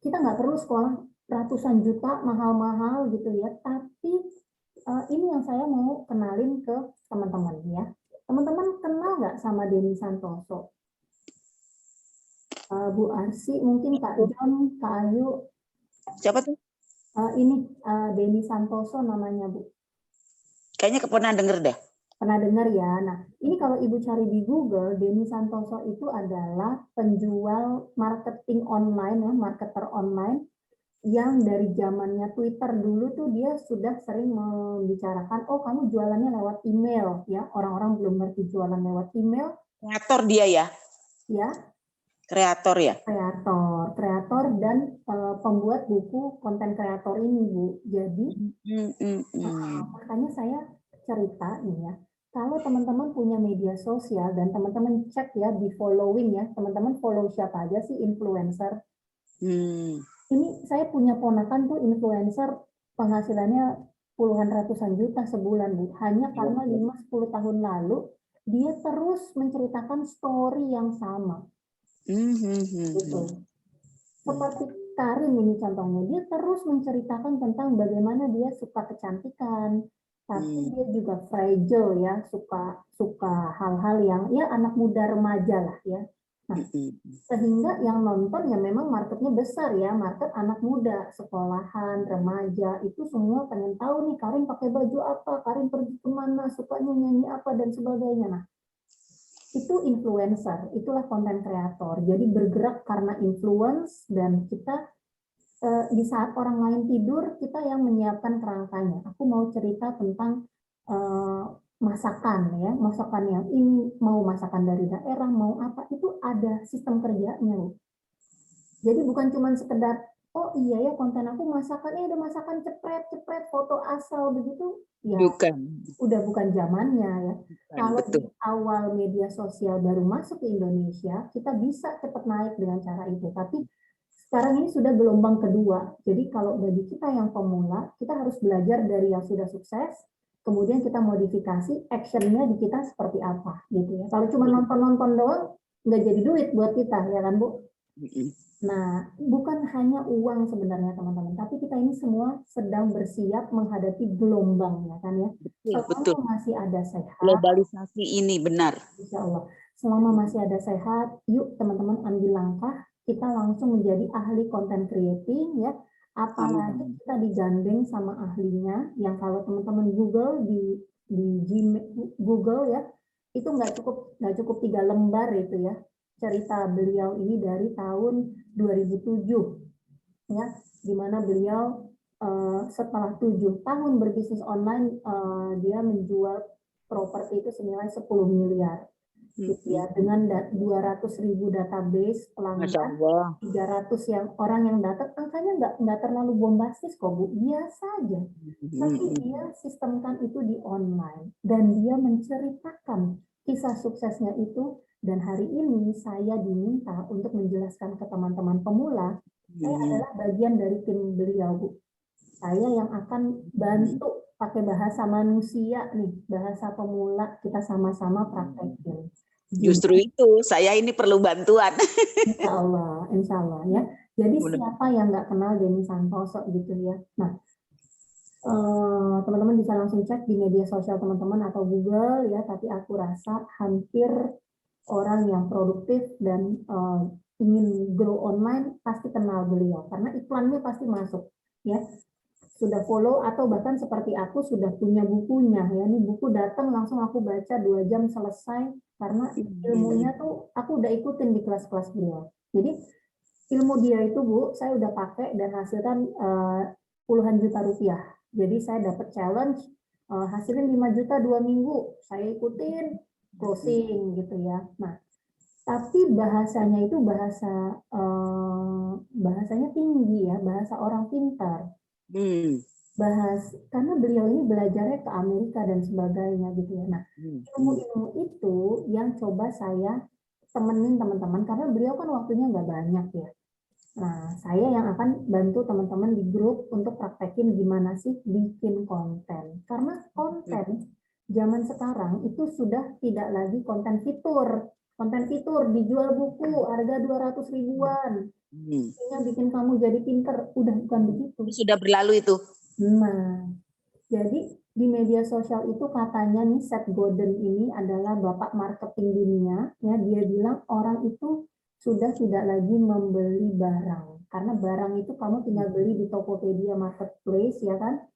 kita nggak perlu sekolah ratusan juta mahal-mahal gitu ya. Tapi ini yang saya mau kenalin ke teman-teman ya. Teman-teman kenal nggak sama Denny Santoso? Bu Arsi, mungkin Kak John, Kak Ayu. Siapa tuh? Ini Denny Santoso namanya Bu. Kayaknya pernah denger deh. Pernah dengar ya? Nah, ini kalau Ibu cari di Google, Denny Santoso itu adalah penjual marketing online ya, marketer online yang dari zamannya Twitter dulu tuh dia sudah sering membicarakan, oh kamu jualannya lewat email ya, orang-orang belum ngerti jualan lewat email. Kreator dia ya? Ya. Kreator ya? Kreator dan pembuat buku konten kreator ini Bu. Jadi makanya saya cerita nih ya, kalau teman-teman punya media sosial dan teman-teman cek ya di following ya, teman-teman follow siapa aja sih influencer. Ini saya punya ponakan tuh influencer penghasilannya puluhan ratusan juta sebulan Bu. Hanya karena 5-10 tahun lalu dia terus menceritakan story yang sama. Gitu. Seperti Karin ini contohnya, dia terus menceritakan tentang bagaimana dia suka kecantikan, tapi dia juga fragile ya, suka hal-hal yang ya anak muda remaja lah ya. Nah, sehingga yang nonton ya memang marketnya besar ya, market anak muda, sekolahan, remaja, itu semua pengen tahu nih Karin pakai baju apa, Karin pergi kemana, sukanya nyanyi apa, dan sebagainya. Nah, itu influencer, itulah konten kreator. Jadi bergerak karena influence dan kita di saat orang lain tidur, kita yang menyiapkan kerangkanya. Aku mau cerita tentang masakan ya, masakan yang ini, mau masakan dari daerah, mau apa, itu ada sistem kerjanya. Jadi bukan cuma sekedar, oh iya ya konten aku masakan, ada masakan cepret, foto asal begitu, ya udah bukan zamannya ya. Kalau di awal media sosial baru masuk ke Indonesia, kita bisa cepat naik dengan cara itu. Tapi sekarang ini sudah gelombang kedua. Jadi kalau bagi kita yang pemula, kita harus belajar dari yang sudah sukses, kemudian kita modifikasi actionnya di kita seperti apa gitu ya. Kalau cuma nonton-nonton doang, nggak jadi duit buat kita ya kan Bu. Nah, bukan hanya uang sebenarnya teman-teman, tapi kita ini semua sedang bersiap menghadapi gelombang ya kan ya. Selama masih ada sehat. Globalisasi ini benar. Insya Allah. Selama masih ada sehat, yuk teman-teman ambil langkah, kita langsung menjadi ahli content creating ya. Apalagi kita digandeng sama ahlinya, yang kalau teman-teman Google di Google ya, itu nggak cukup 3 lembar itu ya. Cerita beliau ini dari tahun 2007 ya, di mana beliau setelah 7 tahun berbisnis online dia menjual properti itu senilai 10 miliar. Gitu ya, dengan 200.000 database pelanggan, 300 yang orang yang datang, angkanya nggak terlalu bombastis kok Bu, biasa aja. Tapi dia sistemkan itu di online dan dia menceritakan kisah suksesnya itu. Dan hari ini saya diminta untuk menjelaskan ke teman-teman pemula, saya adalah bagian dari tim beliau Bu. Saya yang akan bantu pakai bahasa manusia nih, bahasa pemula, kita sama-sama praktekin. Justru itu, saya ini perlu bantuan. Insya Allah ya. Jadi Benar. siapa yang nggak kenal Denny Santoso gitu ya. Nah, teman-teman bisa langsung cek di media sosial teman-teman atau Google ya, tapi aku rasa hampir orang yang produktif dan ingin grow online pasti kenal beliau karena iklannya pasti masuk ya, sudah follow atau bahkan seperti aku sudah punya bukunya ya, ini buku datang langsung aku baca 2 jam selesai karena ilmunya tuh aku udah ikutin di kelas-kelas beliau. Jadi ilmu dia itu Bu, saya udah pakai dan hasilkan puluhan juta rupiah. Jadi saya dapat challenge, hasilin 5 juta 2 minggu, saya ikutin closing gitu ya. Nah, tapi bahasanya itu bahasanya tinggi ya, bahasa orang pintar. Karena beliau ini belajarnya ke Amerika dan sebagainya gitu ya. Nah, ilmu-ilmu itu yang coba saya temenin teman-teman karena beliau kan waktunya nggak banyak ya. Nah, saya yang akan bantu teman-teman di grup untuk praktekin gimana sih bikin konten. Karena konten zaman sekarang itu sudah tidak lagi konten fitur. Konten fitur dijual buku harga 200 ribuan. Ini bikin kamu jadi pinter. Udah bukan begitu. Sudah berlalu itu. Nah, jadi di media sosial itu katanya nih Seth Godin ini adalah bapak marketing dunia. Ya, dia bilang orang itu sudah tidak lagi membeli barang karena barang itu kamu tinggal beli di Tokopedia Marketplace ya kan.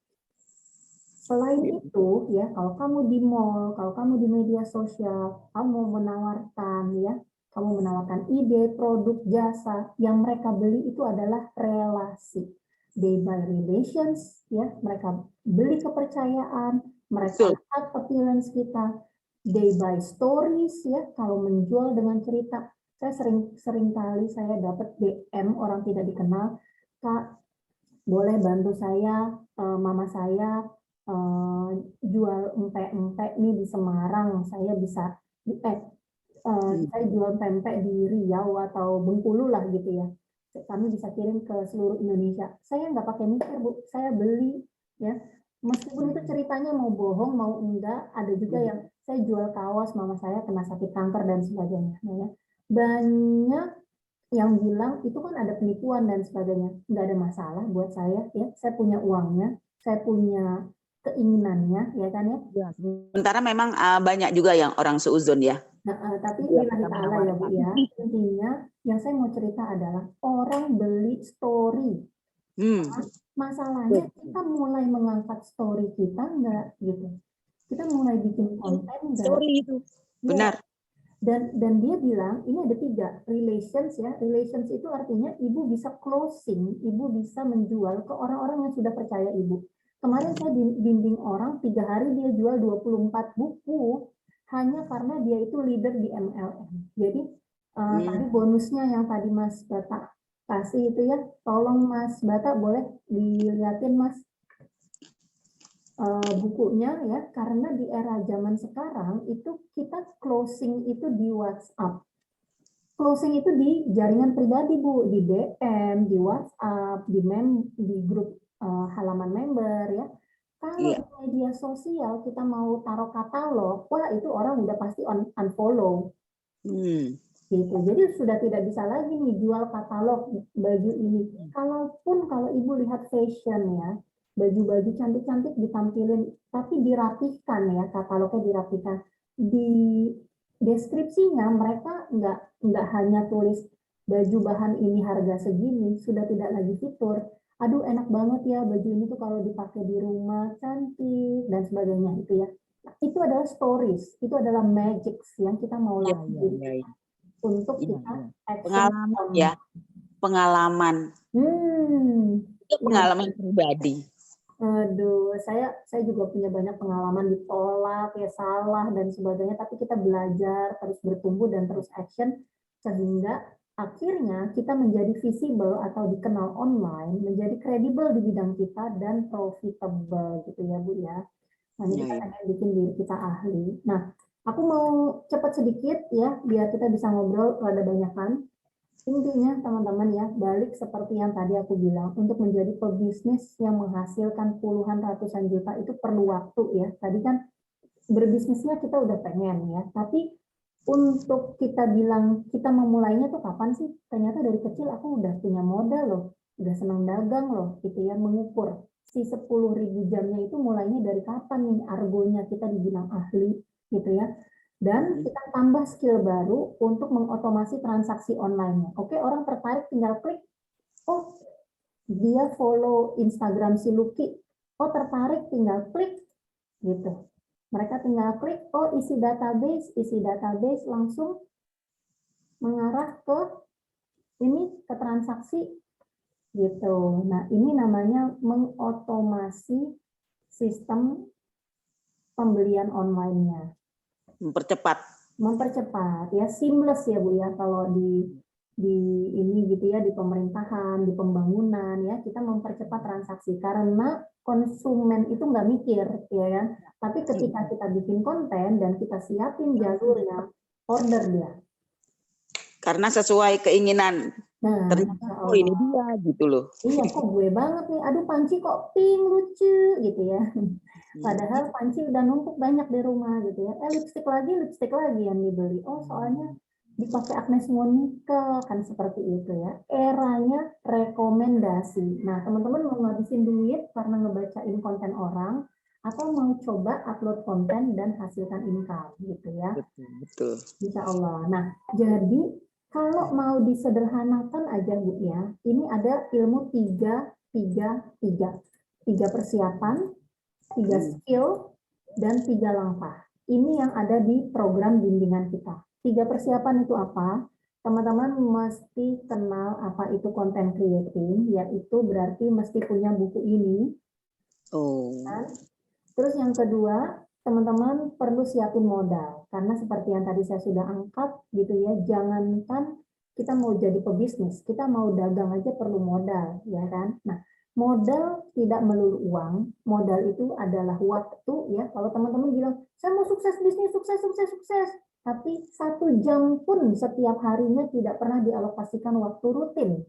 Selain itu ya, kalau kamu di mall, kalau kamu di media sosial, kamu menawarkan ya, kamu menawarkan ide, produk, jasa yang mereka beli itu adalah relasi. They buy relations ya, mereka beli kepercayaan, mereka lihat appearance kita. They buy stories ya, kalau menjual dengan cerita. Saya sering kali saya dapat DM orang tidak dikenal, Kak, boleh bantu saya, mama saya jual empek-empek nih di Semarang, saya bisa, saya jual pempek di Riau atau Bengkulu lah gitu ya. Kami bisa kirim ke seluruh Indonesia. Saya nggak pakai mikir Bu, saya beli ya. Meskipun itu ceritanya mau bohong mau enggak, ada juga yang saya jual kaos mama saya kena sakit kanker dan sebagainya. Ya. Banyak yang bilang itu kan ada penipuan dan sebagainya. Nggak ada masalah buat saya ya. Saya punya uangnya, saya punya keinginannya ya kan ya. Sementara memang banyak juga yang orang seuzon ya. Tapi lillahi ta'ala ya Bu ya. Intinya yang saya mau cerita adalah orang beli story. Masalahnya kita mulai mengangkat story kita enggak gitu. Kita mulai bikin konten enggak. Story itu. Benar. Dan dia bilang ini ada 3 relations ya. Relations itu artinya ibu bisa closing, ibu bisa menjual ke orang-orang yang sudah percaya ibu. Kemarin saya bimbing orang 3 hari dia jual 24 buku hanya karena dia itu leader di MLM. Jadi tadi bonusnya yang tadi Mas Bata kasih itu ya, tolong Mas Bata boleh dilihatin Mas bukunya ya, karena di era zaman sekarang itu kita closing itu di WhatsApp. Closing itu di jaringan pribadi Bu, di DM, di WhatsApp, di grup halaman member ya. Kalau di media sosial kita mau taruh katalog, wah itu orang udah pasti unfollow. Gitu. Jadi sudah tidak bisa lagi nih jual katalog baju ini. Kalau ibu lihat fashion ya, baju-baju cantik-cantik ditampilin, tapi dirapihkan ya, katalognya dirapihkan. Di deskripsinya mereka nggak hanya tulis baju bahan ini harga segini, sudah tidak lagi fitur. Aduh enak banget ya baju ini tuh kalau dipakai di rumah cantik dan sebagainya itu ya. Nah, itu adalah stories, itu adalah magic yang kita mau lakukan untuk kita pengalaman ya, pengalaman. Itu pengalaman pribadi. Aduh, saya juga punya banyak pengalaman ditolak, ya salah dan sebagainya, tapi kita belajar terus bertumbuh dan terus action sehingga akhirnya kita menjadi visible atau dikenal online, menjadi kredibel di bidang kita dan profitable gitu ya Bu ya. Nah, ini kita pengen bikin diri kita ahli. Nah, aku mau cepat sedikit ya biar kita bisa ngobrol rada banyakan. Intinya teman-teman ya, balik seperti yang tadi aku bilang, untuk menjadi pebisnis yang menghasilkan puluhan ratusan juta itu perlu waktu ya. Tadi kan berbisnisnya kita udah pengen ya, tapi untuk kita bilang kita memulainya tuh kapan sih? Ternyata dari kecil aku udah punya modal loh, udah senang dagang loh, gitu ya, mengukur si 10.000 jamnya itu mulainya dari kapan nih argonya kita dibilang ahli, gitu ya. Dan kita tambah skill baru untuk mengotomasi transaksi online-nya. Oke, orang tertarik tinggal klik, oh dia follow Instagram si Lucky, oh tertarik tinggal klik, gitu. Mereka tinggal klik, oh isi database langsung mengarah ke ini, ke transaksi, gitu. Nah, ini namanya mengotomasi sistem pembelian online-nya. Mempercepat ya, seamless ya Bu ya, kalau di ini gitu ya, di pemerintahan, di pembangunan ya, kita mempercepat transaksi karena konsumen itu nggak mikir ya kan, tapi ketika kita bikin konten dan kita siapin jalurnya, order dia. Karena sesuai keinginan. Nah, Ternyata oh ini dia gitu loh. iya kok gue banget nih, aduh panci kok pink lucu gitu ya. Padahal panci udah numpuk banyak di rumah gitu ya. Lipstick lagi yang dibeli. Oh soalnya dipakai Agnes Monica kan, seperti itu ya. Eranya rekomendasi. Nah teman-teman mau ngabisin duit karena ngebacain konten orang, atau mau coba upload konten dan hasilkan income gitu ya. Betul. Insya Allah. Nah jadi kalau mau disederhanakan aja Bu ya, ini ada ilmu 3 persiapan, 3 skill, dan 3 langkah. Ini yang ada di program bimbingan kita. 3 persiapan itu apa? Teman-teman mesti kenal apa itu content creating, yaitu berarti mesti punya buku ini. Terus yang kedua, teman-teman perlu siapin modal. Karena seperti yang tadi saya sudah angkat gitu ya, jangankan kita mau jadi pebisnis, kita mau dagang aja perlu modal, ya kan? Nah, modal tidak melulu uang, modal itu adalah waktu ya. Kalau teman-teman bilang, saya mau sukses bisnis, sukses, tapi 1 jam pun setiap harinya tidak pernah dialokasikan waktu rutin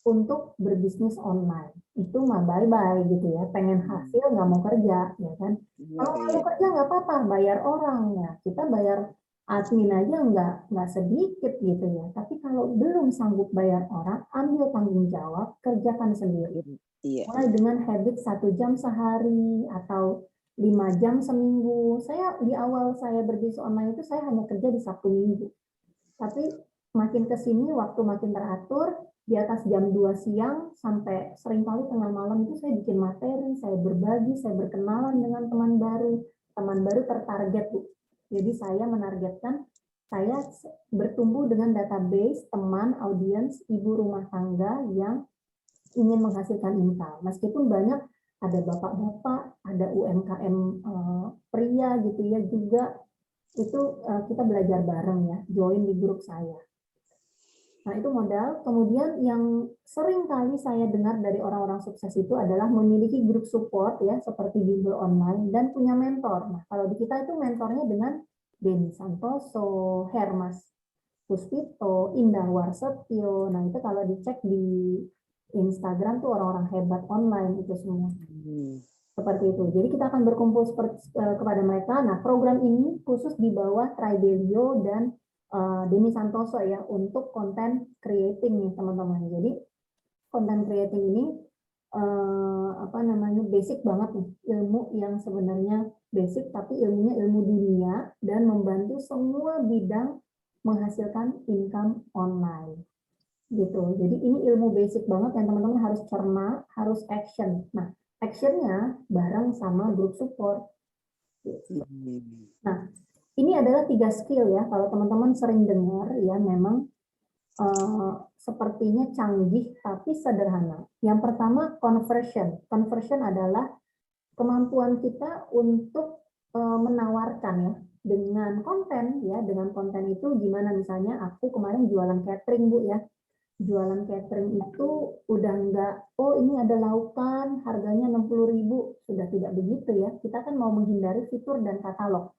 untuk berbisnis online, itu mah bye-bye gitu ya. Pengen hasil nggak mau kerja, ya kan? Kalau nggak mau kerja nggak apa-apa, bayar orang ya. Kita bayar admin aja nggak sedikit gitu ya. Tapi kalau belum sanggup bayar orang, ambil tanggung jawab, kerjakan sendiri. Mulai dengan habit 1 jam sehari atau 5 jam seminggu. Saya di awal saya berbisnis online itu saya hanya kerja di Sabtu Minggu. Tapi makin ke sini waktu makin teratur, di atas jam 2 siang sampai seringkali tengah malam itu saya bikin materi, saya berbagi, saya berkenalan dengan teman baru tertarget Bu. Jadi saya menargetkan saya bertumbuh dengan database teman, audiens, ibu rumah tangga yang ingin menghasilkan income. Meskipun banyak ada bapak-bapak, ada UMKM pria gitu ya juga, itu kita belajar bareng ya, join di grup saya. Nah, itu modal. Kemudian yang sering kali saya dengar dari orang-orang sukses itu adalah memiliki grup support ya, seperti Bimbel Online, dan punya mentor. Nah, kalau di kita itu mentornya dengan Denny Santoso, Hermas Puspito, Indah Warsetio. Nah, itu kalau dicek di Instagram tuh orang-orang hebat online itu semua. Seperti itu. Jadi kita akan berkumpul kepada mereka. Nah, program ini khusus di bawah Tridelio dan Denny Santoso ya, untuk konten creating nih teman-teman. Jadi konten creating ini basic banget nih, ilmu yang sebenarnya basic tapi ilmunya ilmu dunia dan membantu semua bidang menghasilkan income online gitu. Jadi ini ilmu basic banget yang teman-teman harus cerna, harus action. Nah, actionnya bareng sama grup support. Nah, ini adalah 3 skill ya. Kalau teman-teman sering dengar ya, memang sepertinya canggih tapi sederhana. Yang pertama conversion. Conversion adalah kemampuan kita untuk menawarkan ya dengan konten ya. Dengan konten itu gimana, misalnya aku kemarin jualan catering Bu ya. Jualan catering itu udah enggak, oh ini ada lautan harganya 60.000, sudah tidak begitu ya. Kita kan mau menghindari fitur dan katalog.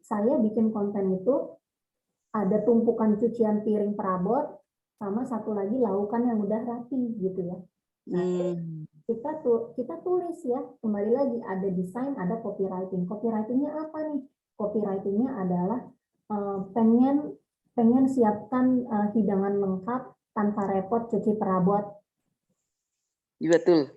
Saya bikin konten itu ada tumpukan cucian piring perabot, sama satu lagi laukan yang udah rapi gitu ya. Nah, kita tulis ya, kembali lagi ada desain, ada copywriting. Copywritingnya apa nih? Copywritingnya adalah pengen siapkan hidangan lengkap tanpa repot cuci perabot. Betul.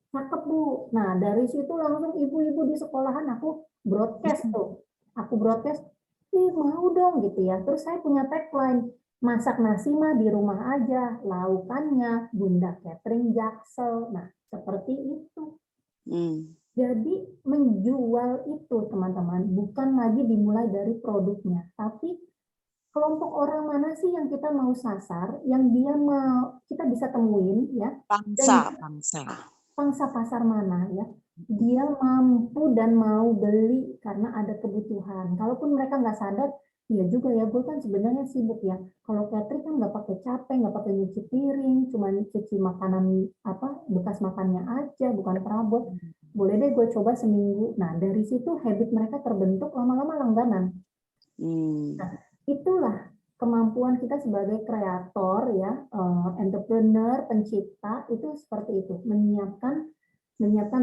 Cakep Bu. Nah dari situ langsung ibu-ibu di sekolahan aku broadcast tuh. Aku broadcast, ih mau dong gitu ya. Terus saya punya tagline, masak nasi mah di rumah aja, laukannya Bunda Catering Jaksel. Nah seperti itu. Jadi menjual itu teman-teman bukan lagi dimulai dari produknya, tapi kelompok orang mana sih yang kita mau sasar, yang dia mau kita bisa temuin ya. Pangsa pasar mana ya, dia mampu dan mau beli karena ada kebutuhan. Kalaupun mereka nggak sadar, ya juga ya, gue kan sebenarnya sibuk ya. Kalau catering kan nggak pakai capek, nggak pakai nyuci piring, cuma cuci makanan apa bekas makannya aja, bukan perabot. Boleh deh gue coba seminggu. Nah dari situ habit mereka terbentuk, lama-lama langganan. Nah, itulah kemampuan kita sebagai kreator ya, entrepreneur, pencipta itu seperti itu, menyiapkan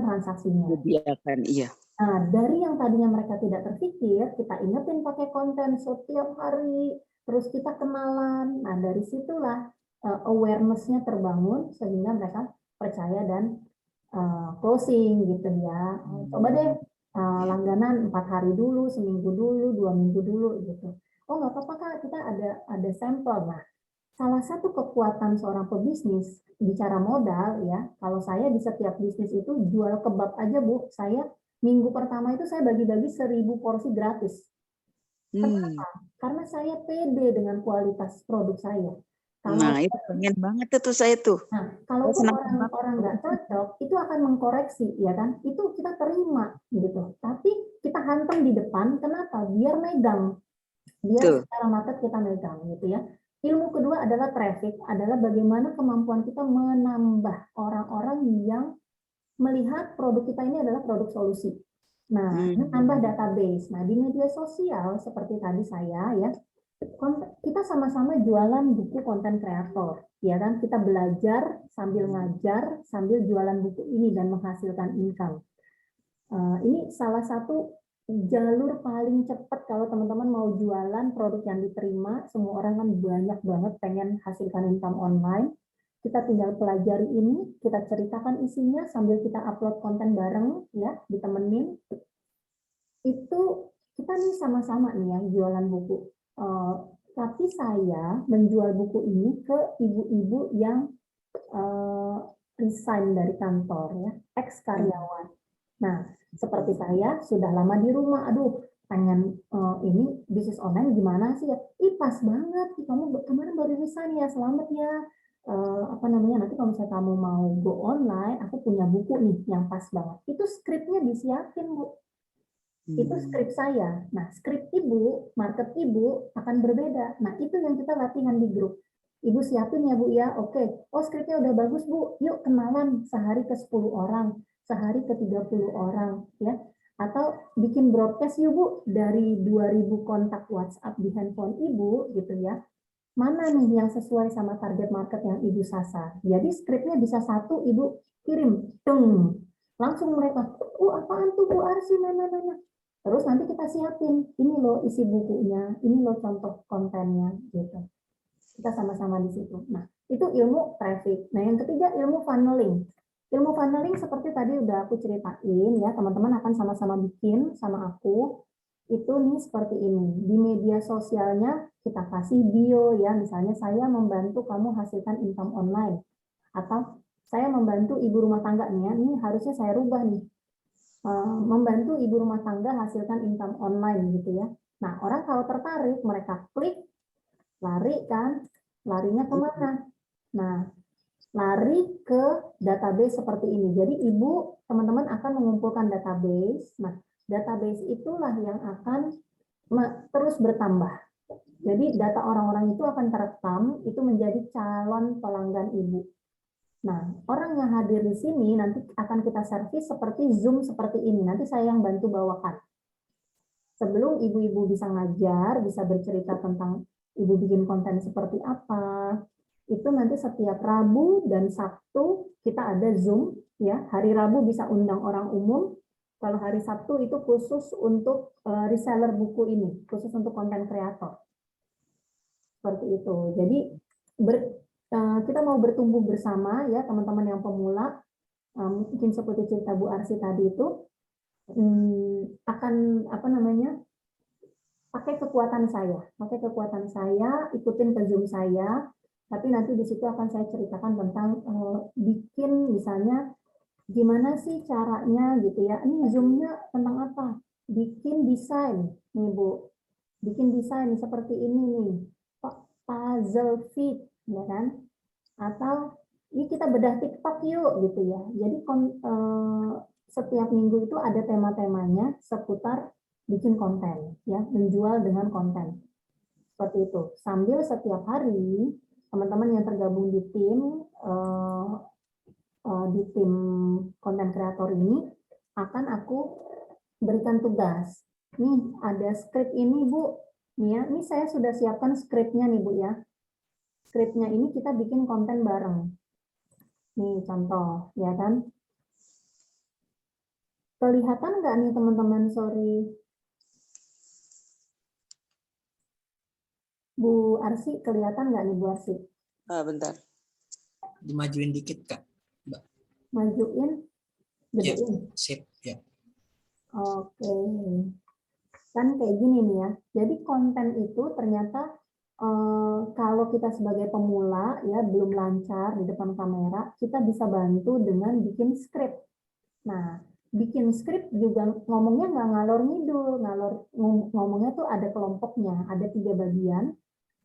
transaksinya. Iya. Nah, dari yang tadinya mereka tidak terpikir, kita ingetin pakai konten setiap hari, terus kita kenalan. Nah, dari situlah awareness-nya terbangun sehingga mereka percaya dan closing gitu ya. Coba deh langganan 4 hari dulu, seminggu dulu, 2 minggu dulu gitu. Oh nggak apa-apa Kak, kita ada sampel. Nah, salah satu kekuatan seorang pebisnis bicara modal ya, kalau saya di setiap bisnis itu jual kebab aja Bu, saya minggu pertama itu saya bagi-bagi 1000 porsi gratis. Kenapa? Karena saya pede dengan kualitas produk saya. Nah, itu pengen banget itu saya tuh. Nah, kalaupun orang nggak cocok, itu akan mengkoreksi, ya kan? Itu kita terima, gitu. Tapi kita hantam di depan, kenapa? Biar megang, biar secara market kita megang, gitu ya. Ilmu kedua adalah traffic, adalah bagaimana kemampuan kita menambah orang-orang yang melihat produk kita ini adalah produk solusi. Nah, ini tambah database. Nah, di media sosial seperti tadi saya ya, kita sama-sama jualan buku konten kreator, ya kan? Kita belajar sambil ngajar, sambil jualan buku ini dan menghasilkan income. Ini salah satu jalur paling cepat kalau teman-teman mau jualan produk yang diterima. Semua orang kan banyak banget pengen hasilkan income online. Kita tinggal pelajari ini, kita ceritakan isinya sambil kita upload konten bareng, ya, ditemenin. Itu kita nih sama-sama nih ya jualan buku. Tapi saya menjual buku ini ke ibu-ibu yang resign dari kantor ya, ex karyawan. Nah, seperti saya sudah lama di rumah, aduh pengen ini bisnis online gimana sih ya? Ih pas banget, kamu kemarin baru resign ya, selamat ya. Apa namanya, nanti kalau misalnya kamu mau go online, aku punya buku nih yang pas banget. Itu skripnya disiapin Bu. Itu skrip saya. Nah, skrip ibu, market ibu akan berbeda. Nah, itu yang kita latihan di grup. Ibu siapin ya Bu ya, oke. Oh skripnya udah bagus Bu, yuk kenalan sehari ke 10 orang, sehari ke 30 orang. Ya. Atau bikin broadcast yuk Bu, dari 2000 kontak WhatsApp di handphone Ibu gitu ya. Mana nih yang sesuai sama target market yang Ibu sasar. Jadi skripnya bisa satu Ibu kirim, deng. Langsung mereka, apaan tuh Bu Arsi, mana. Terus nanti kita siapin, ini loh isi bukunya, ini loh contoh kontennya, gitu. Kita sama-sama di situ. Nah, itu ilmu traffic. Nah, yang ketiga ilmu funneling. Ilmu funneling seperti tadi udah aku ceritain ya, teman-teman akan sama-sama bikin sama aku. Itu nih seperti ini. Di media sosialnya kita kasih bio ya, misalnya saya membantu kamu hasilkan income online. Atau saya membantu ibu rumah tangga nih ya, ini harusnya saya rubah nih. Membantu ibu rumah tangga hasilkan income online gitu ya. Nah, orang kalau tertarik, mereka klik, lari kan, larinya kemana? Nah, lari ke database seperti ini. Jadi ibu, teman-teman akan mengumpulkan database. Nah, database itulah yang akan terus bertambah. Jadi data orang-orang itu akan terekam, itu menjadi calon pelanggan ibu. Nah, orang yang hadir di sini nanti akan kita servis seperti Zoom seperti ini. Nanti saya yang bantu bawakan. Sebelum ibu-ibu bisa ngajar, bisa bercerita tentang ibu bikin konten seperti apa, itu nanti setiap Rabu dan Sabtu kita ada Zoom, ya. Hari Rabu bisa undang orang umum, kalau hari Sabtu itu khusus untuk reseller buku ini, khusus untuk konten kreator. Seperti itu. Jadi kita mau bertumbuh bersama, ya teman-teman yang pemula, mungkin seperti cerita Bu Arsy tadi itu, akan apa namanya, pakai kekuatan saya, ikutin ke Zoom saya, tapi nanti di situ akan saya ceritakan tentang bikin misalnya gimana sih caranya gitu ya. Ini Zoom-nya tentang apa? Bikin desain nih Bu, bikin desain seperti ini nih, puzzle fit, ya kan? Atau ini kita bedah TikTok yuk gitu ya. Jadi setiap minggu itu ada tema-temanya seputar bikin konten, ya, menjual dengan konten. Seperti itu. Sambil setiap hari teman-teman yang tergabung di tim konten kreator ini akan aku berikan tugas. Nih ada skrip ini Bu. Nih ya, ini saya sudah siapkan skripnya nih Bu ya. Skripnya ini kita bikin konten bareng. Nih contoh, ya kan? Kelihatan nggak nih teman-teman? Sorry. Bu Arsy, kelihatan nggak nih Bu Arsy? Bentar. Dimajuin dikit Kak. Mbak. Majuin, gedein. Sip, ya. Oke. Kan kayak gini nih ya. Jadi konten itu ternyata kalau kita sebagai pemula ya belum lancar di depan kamera, kita bisa bantu dengan bikin skrip. Nah, bikin skrip juga ngomongnya nggak ngalor ngidul, ngomongnya tuh ada kelompoknya, ada 3 bagian.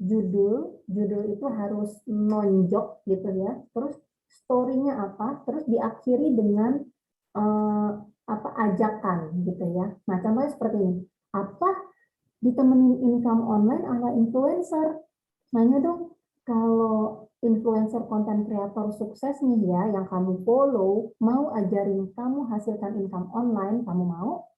Judul itu harus nonjok gitu ya. Terus story-nya apa? Terus diakhiri dengan ajakan gitu ya. Nah, contohnya seperti ini. Apa ditemenin income online ala influencer? Nanya dong, kalau influencer konten kreator sukses nih ya, yang kamu follow, mau ajarin kamu hasilkan income online, kamu mau?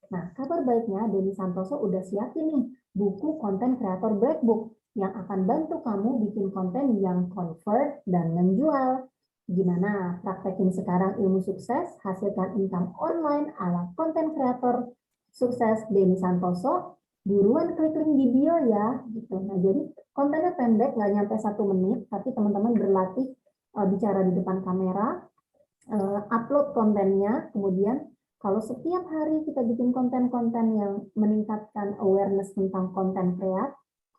Nah, kabar baiknya Denny Santoso udah siapin nih buku konten kreator Black Book yang akan bantu kamu bikin konten yang convert dan menjual. Gimana? Praktekin sekarang ilmu sukses, hasilkan income online ala konten kreator sukses Denny Santoso. Buruan klik link di bio ya. Gitu. Nah, jadi kontennya pendek, nggak nyampe 1 menit, tapi teman-teman berlatih bicara di depan kamera, upload kontennya, kemudian kalau setiap hari kita bikin konten-konten yang meningkatkan awareness tentang konten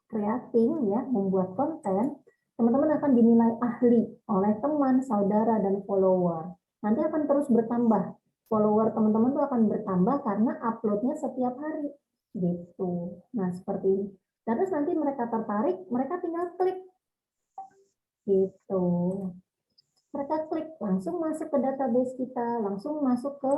creating, ya, membuat konten, teman-teman akan dinilai ahli oleh teman, saudara, dan follower. Nanti akan terus bertambah. Follower teman-teman tuh akan bertambah karena uploadnya setiap hari. Gitu. Nah, seperti ini. Terus nanti mereka tertarik, mereka tinggal klik. Gitu. Mereka klik, langsung masuk ke database kita, langsung masuk ke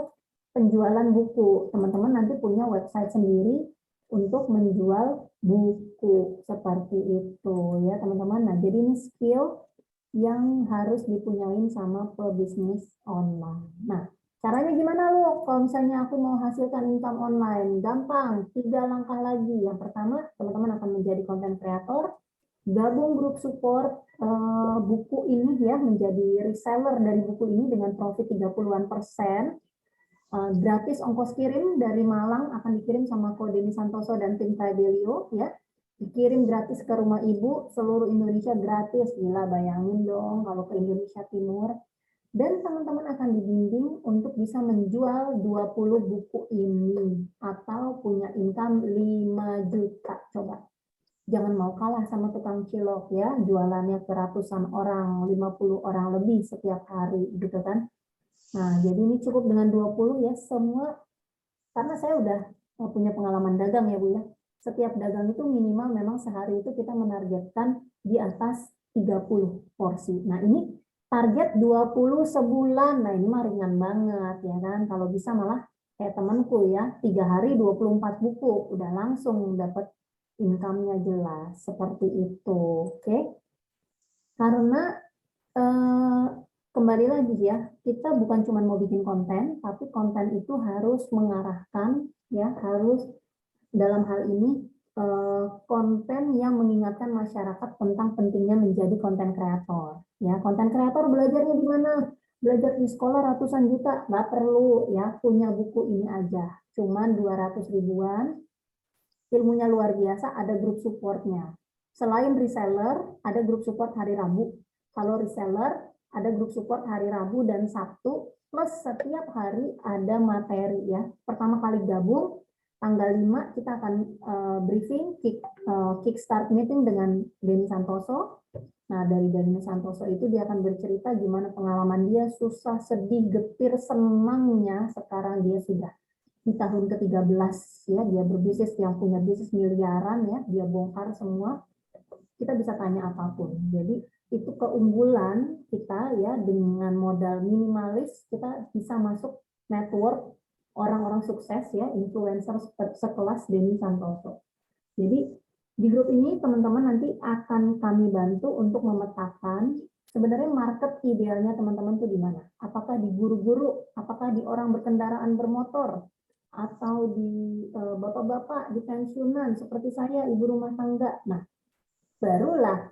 penjualan buku. Teman-teman nanti punya website sendiri untuk menjual buku seperti itu ya teman-teman. Nah, jadi ini skill yang harus dipunyain sama pebisnis online. Nah, caranya gimana lo? Kalau misalnya aku mau hasilkan income online, gampang, 3 langkah lagi. Yang pertama, teman-teman akan menjadi content creator, gabung grup support buku ini ya, menjadi reseller dari buku ini dengan profit 30-an%. Gratis ongkos kirim dari Malang akan dikirim sama Ko Denny Santoso dan tim Fidelio ya. Dikirim gratis ke rumah ibu, seluruh Indonesia gratis. Gila, bayangin dong kalau ke Indonesia Timur. Dan teman-teman akan dibimbing untuk bisa menjual 20 buku ini atau punya income 5 juta. Coba. Jangan mau kalah sama tukang cilok ya, jualannya ke ratusan orang, 50 orang lebih setiap hari gitu kan. Nah, jadi ini cukup dengan 20 ya, semua, karena saya udah punya pengalaman dagang ya Bu ya. Setiap dagang itu minimal memang sehari itu kita menargetkan di atas 30 porsi. Nah, ini target 20 sebulan. Nah, ini mah ringan banget ya kan. Kalau bisa malah kayak temanku ya, 3 hari 24 buku, udah langsung dapat income-nya jelas. Seperti itu, oke? Karena kembali lagi ya, kita bukan cuma mau bikin konten, tapi konten itu harus mengarahkan, ya, harus dalam hal ini konten yang mengingatkan masyarakat tentang pentingnya menjadi konten kreator. Ya, konten kreator belajarnya di mana? Belajar di sekolah ratusan juta, nggak perlu ya, punya buku ini aja. Cuman 200 ribuan, ilmunya luar biasa, ada grup supportnya. Selain reseller, ada grup support hari Rabu. Kalau reseller, ada grup support hari Rabu dan Sabtu, plus setiap hari ada materi ya. Pertama kali gabung, tanggal 5 kita akan briefing, kickstart meeting dengan Denny Santoso. Nah, dari Denny Santoso itu dia akan bercerita gimana pengalaman dia, susah, sedih, getir, senangnya sekarang dia sudah di tahun ke-13 ya, dia berbisnis, yang punya bisnis miliaran ya, dia bongkar semua. Kita bisa tanya apapun. Jadi itu keunggulan kita ya, dengan modal minimalis kita bisa masuk network orang-orang sukses ya, influencer sekelas Denny Santoso. Jadi di grup ini teman-teman nanti akan kami bantu untuk memetakan sebenarnya market idealnya teman-teman itu di mana. Apakah di guru-guru, apakah di orang berkendaraan bermotor, atau di bapak-bapak di pensiunan seperti saya, ibu rumah tangga. Nah, barulah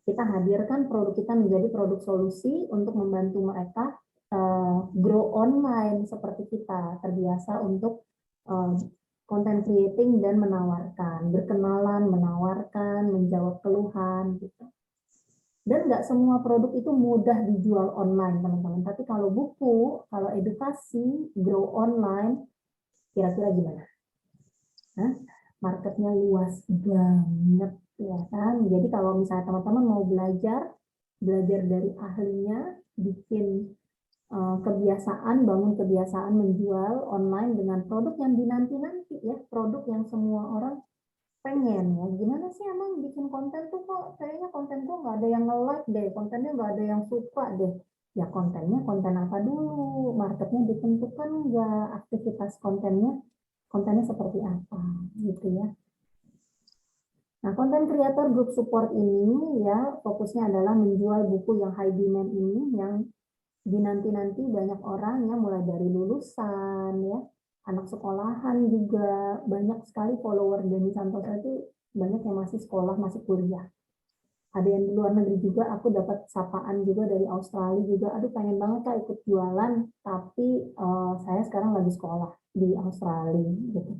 kita hadirkan produk kita menjadi produk solusi untuk membantu mereka grow online seperti kita, terbiasa untuk content creating dan menawarkan, berkenalan, menawarkan, menjawab keluhan gitu. Dan nggak semua produk itu mudah dijual online, teman-teman. Tapi kalau buku, kalau edukasi, grow online, kira-kira gimana? Hah? Marketnya luas banget, ya kan? Jadi kalau misalnya teman-teman mau belajar dari ahlinya, bikin kebiasaan, bangun kebiasaan menjual online dengan produk yang dinanti-nanti ya, produk yang semua orang pengen ya. Gimana sih emang bikin konten tuh kok kayaknya konten gue nggak ada yang nge-like deh, kontennya nggak ada yang suka deh. Ya kontennya konten apa dulu, marketnya ditentukan nggak, aktivitas kontennya seperti apa gitu ya. Nah, konten creator group support ini ya fokusnya adalah menjual buku yang high demand ini, yang dinanti-nanti banyak orang ya, mulai dari lulusan ya, anak sekolahan juga, banyak sekali follower Denny Santoso itu, banyak yang masih sekolah, masih kuliah. Ada yang di luar negeri juga, aku dapat sapaan juga dari Australia juga, aduh pengen banget Kak ikut jualan, tapi saya sekarang lagi sekolah di Australia gitu.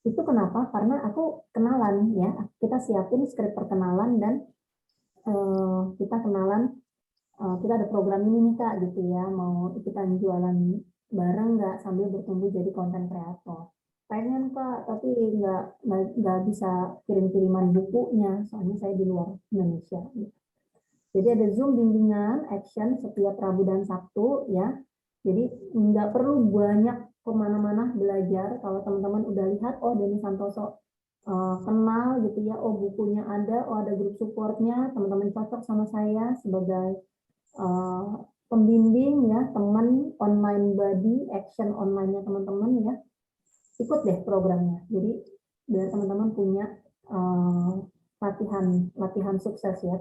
Itu kenapa? Karena aku kenalan ya, kita siapin skrip perkenalan dan kita kenalan, kita ada program ini nih Kak gitu ya, mau ikutan jualan bareng nggak sambil bertumbuh jadi konten kreator. Pengen Kak, tapi nggak bisa kirim-kiriman bukunya, soalnya saya di luar Indonesia. Jadi ada Zoom bimbingan action setiap Rabu dan Sabtu ya. Jadi nggak perlu banyak kemana-mana belajar. Kalau teman-teman udah lihat, oh Denny Santoso kenal gitu ya, oh bukunya ada, oh ada grup supportnya, teman-teman cocok sama saya sebagai pembimbing ya, teman online buddy, action online-nya teman-teman ya, ikut deh programnya. Jadi biar teman-teman punya latihan sukses ya,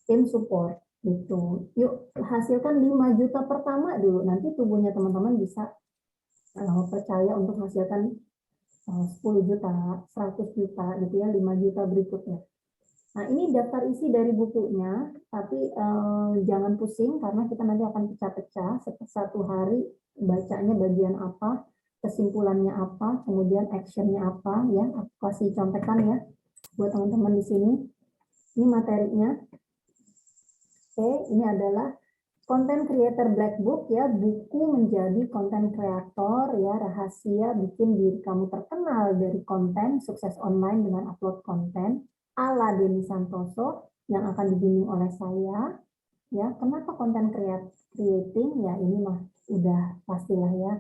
tim support gitu. Yuk hasilkan 5 juta pertama dulu, nanti tubuhnya teman-teman bisa percaya untuk hasilkan 10 juta, 100 juta gitu ya, 5 juta berikutnya. Nah, ini daftar isi dari bukunya, tapi jangan pusing karena kita nanti akan pecah-pecah satu hari bacanya bagian apa, kesimpulannya apa, kemudian actionnya apa ya. Aku kasih contekan ya buat teman-teman di sini. Ini materinya. Oke, ini adalah Content Creator Black Book ya, buku menjadi konten kreator ya, rahasia bikin diri kamu terkenal dari konten, sukses online dengan upload konten ala Denny Santoso yang akan dibimbing oleh saya ya. Kenapa konten creating ya, ini mah udah pastilah ya,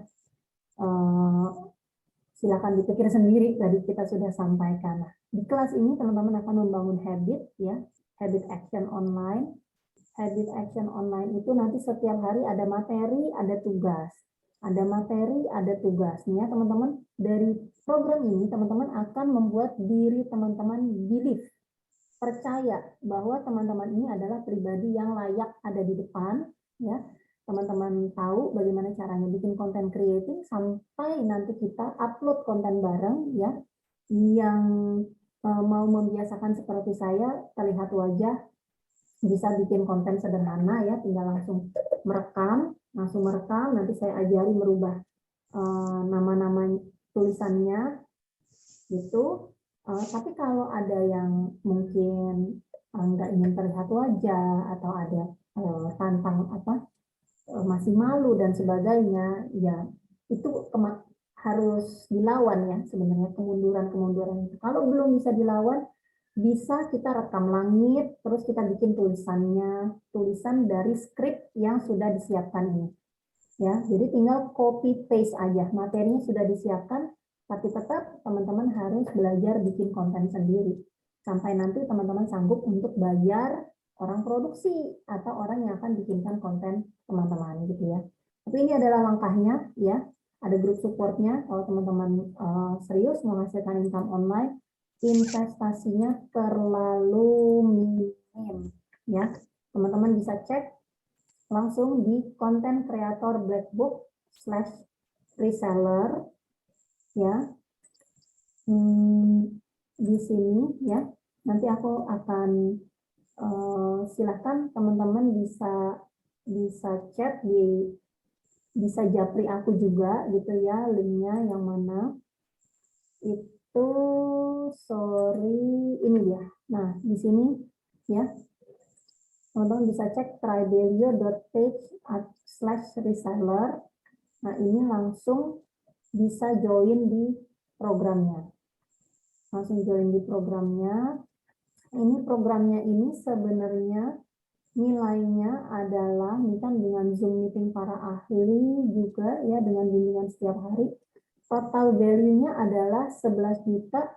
silakan dipikir sendiri, tadi kita sudah sampaikan. Nah, di kelas ini teman-teman akan membangun habit ya, habit action online. Habit action online itu nanti setiap hari ada materi, ada tugas. Ada materi, ada tugasnya, teman-teman. Dari program ini, teman-teman akan membuat diri teman-teman believe, percaya bahwa teman-teman ini adalah pribadi yang layak ada di depan, ya, teman-teman tahu bagaimana caranya bikin konten creating sampai nanti kita upload konten bareng ya. Yang mau membiasakan seperti saya, terlihat wajah, bisa bikin konten sederhana ya, tinggal langsung merekam, nanti saya ajari merubah nama-nama tulisannya gitu. Tapi kalau ada yang mungkin nggak ingin terlihat wajah atau ada tantang masih malu dan sebagainya, ya itu harus dilawan ya sebenarnya kemunduran itu. Kalau belum bisa dilawan, bisa kita rekam langit, terus kita bikin tulisan dari skrip yang sudah disiapkan ini. Ya, jadi tinggal copy paste aja, materinya sudah disiapkan, tapi tetap teman-teman harus belajar bikin konten sendiri. Sampai nanti teman-teman sanggup untuk bayar orang produksi atau orang yang akan bikinkan konten teman-teman gitu ya. Tapi ini adalah langkahnya ya. Ada grup supportnya kalau teman-teman serius menghasilkan income online, investasinya terlalu minim ya. Teman-teman bisa cek langsung di Content Creator Black Book /reseller ya. Di sini ya. Nanti aku akan silahkan teman-teman bisa chat bisa japri aku juga gitu ya, linknya yang mana itu, sorry ini dia. Nah di sini ya teman-teman bisa cek tribelio.page/reseller. Nah ini langsung bisa join di programnya, Ini programnya ini sebenarnya nilainya adalah kan dengan Zoom meeting para ahli juga ya, dengan bimbingan setiap hari, total value-nya adalah 11 juta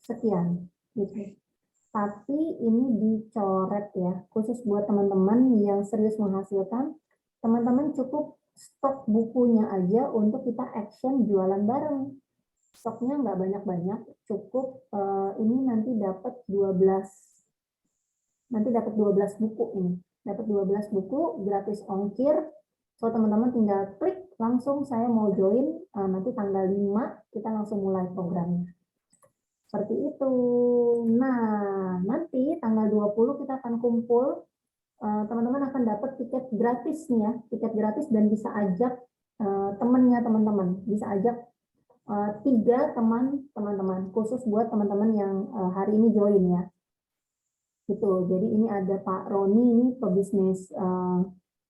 sekian gitu. Tapi ini dicoret ya, khusus buat teman-teman yang serius menghasilkan. Teman-teman cukup stok bukunya aja untuk kita action jualan bareng. Stoknya nggak banyak-banyak, cukup ini nanti dapat 12 buku ini. Dapat 12 buku, gratis ongkir. So teman-teman tinggal klik langsung saya mau join, nanti tanggal 5 kita langsung mulai programnya. Seperti itu. Nah, nanti tanggal 20 kita akan kumpul, teman-teman akan dapat tiket gratis nih ya, tiket gratis, dan bisa ajak temannya teman-teman, bisa ajak 3 teman-teman, khusus buat teman-teman yang hari ini join ya. Gitu. Jadi ini ada Pak Roni, ini pebisnis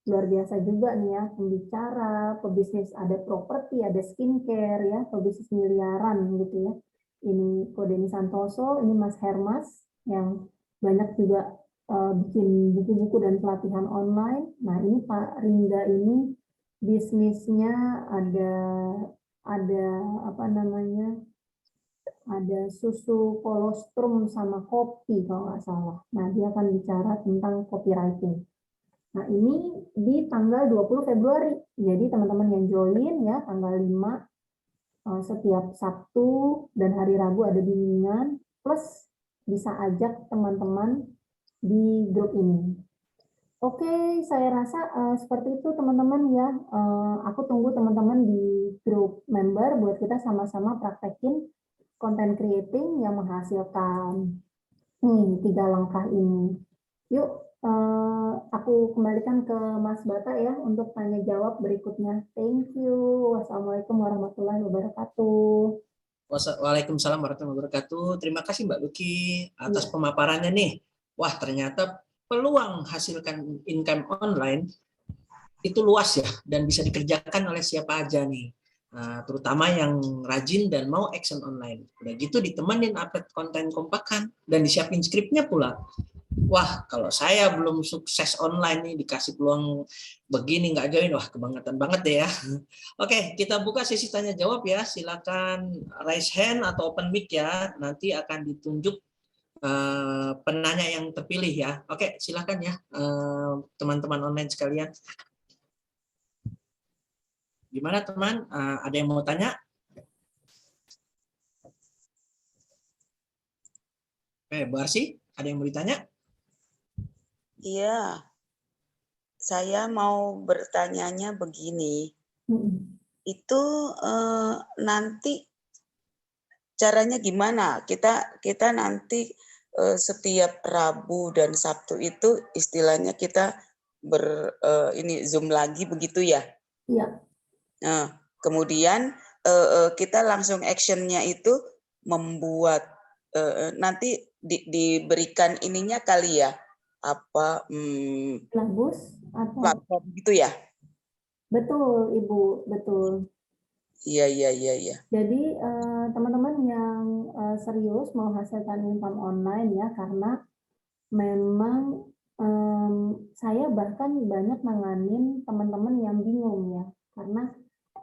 luar biasa juga nih ya, pembicara, pebisnis ada properti, ada skincare ya, pebisnis miliaran gitu ya. Ini Ko Denny Santoso, ini Mas Hermas yang banyak juga bikin buku-buku dan pelatihan online. Nah ini Pak Ringga ini bisnisnya ada apa namanya, ada susu kolostrum sama kopi kalau nggak salah. Nah dia akan bicara tentang copywriting. Nah ini di tanggal 20 Februari. Jadi teman-teman yang join ya tanggal 5 setiap Sabtu dan hari Rabu ada bimbingan, plus bisa ajak teman-teman di grup ini. Oke, saya rasa seperti itu teman-teman ya. Aku tunggu teman-teman di grup member buat kita sama-sama praktekin content creating yang menghasilkan 3 langkah ini. Yuk, aku kembalikan ke Mas Bata ya untuk tanya jawab berikutnya. Thank you. Wassalamualaikum warahmatullahi wabarakatuh. Waalaikumsalam warahmatullahi wabarakatuh. Terima kasih Mbak Luki atas pemaparannya nih. Wah, ternyata peluang hasilkan income online itu luas ya, dan bisa dikerjakan oleh siapa aja nih. Terutama yang rajin dan mau action online. Udah gitu ditemenin upload konten kompakan dan disiapin skripnya pula. Wah, kalau saya belum sukses online nih, dikasih peluang begini nggak join, wah kebangetan banget deh ya. Oke, kita buka sesi tanya jawab ya. Silakan raise hand atau open mic ya. Nanti akan ditunjuk penanya yang terpilih ya. Oke, silakan ya teman-teman online sekalian. Gimana teman? Ada yang mau tanya? Bu Arsi, ada yang mau ditanya? Iya, saya mau bertanyanya begini, Mm-mm. itu nanti caranya gimana? Kita nanti setiap Rabu dan Sabtu itu istilahnya kita ini Zoom lagi begitu ya? Iya, Nah, kemudian kita langsung actionnya itu membuat nanti diberikan ininya kali ya, apa silabus atau platform gitu ya? betul Ibu, betul. Iya iya iya iya. Jadi teman-teman yang serius menghasilkan income online ya, karena memang saya bahkan banyak nanganin teman-teman yang bingung ya, karena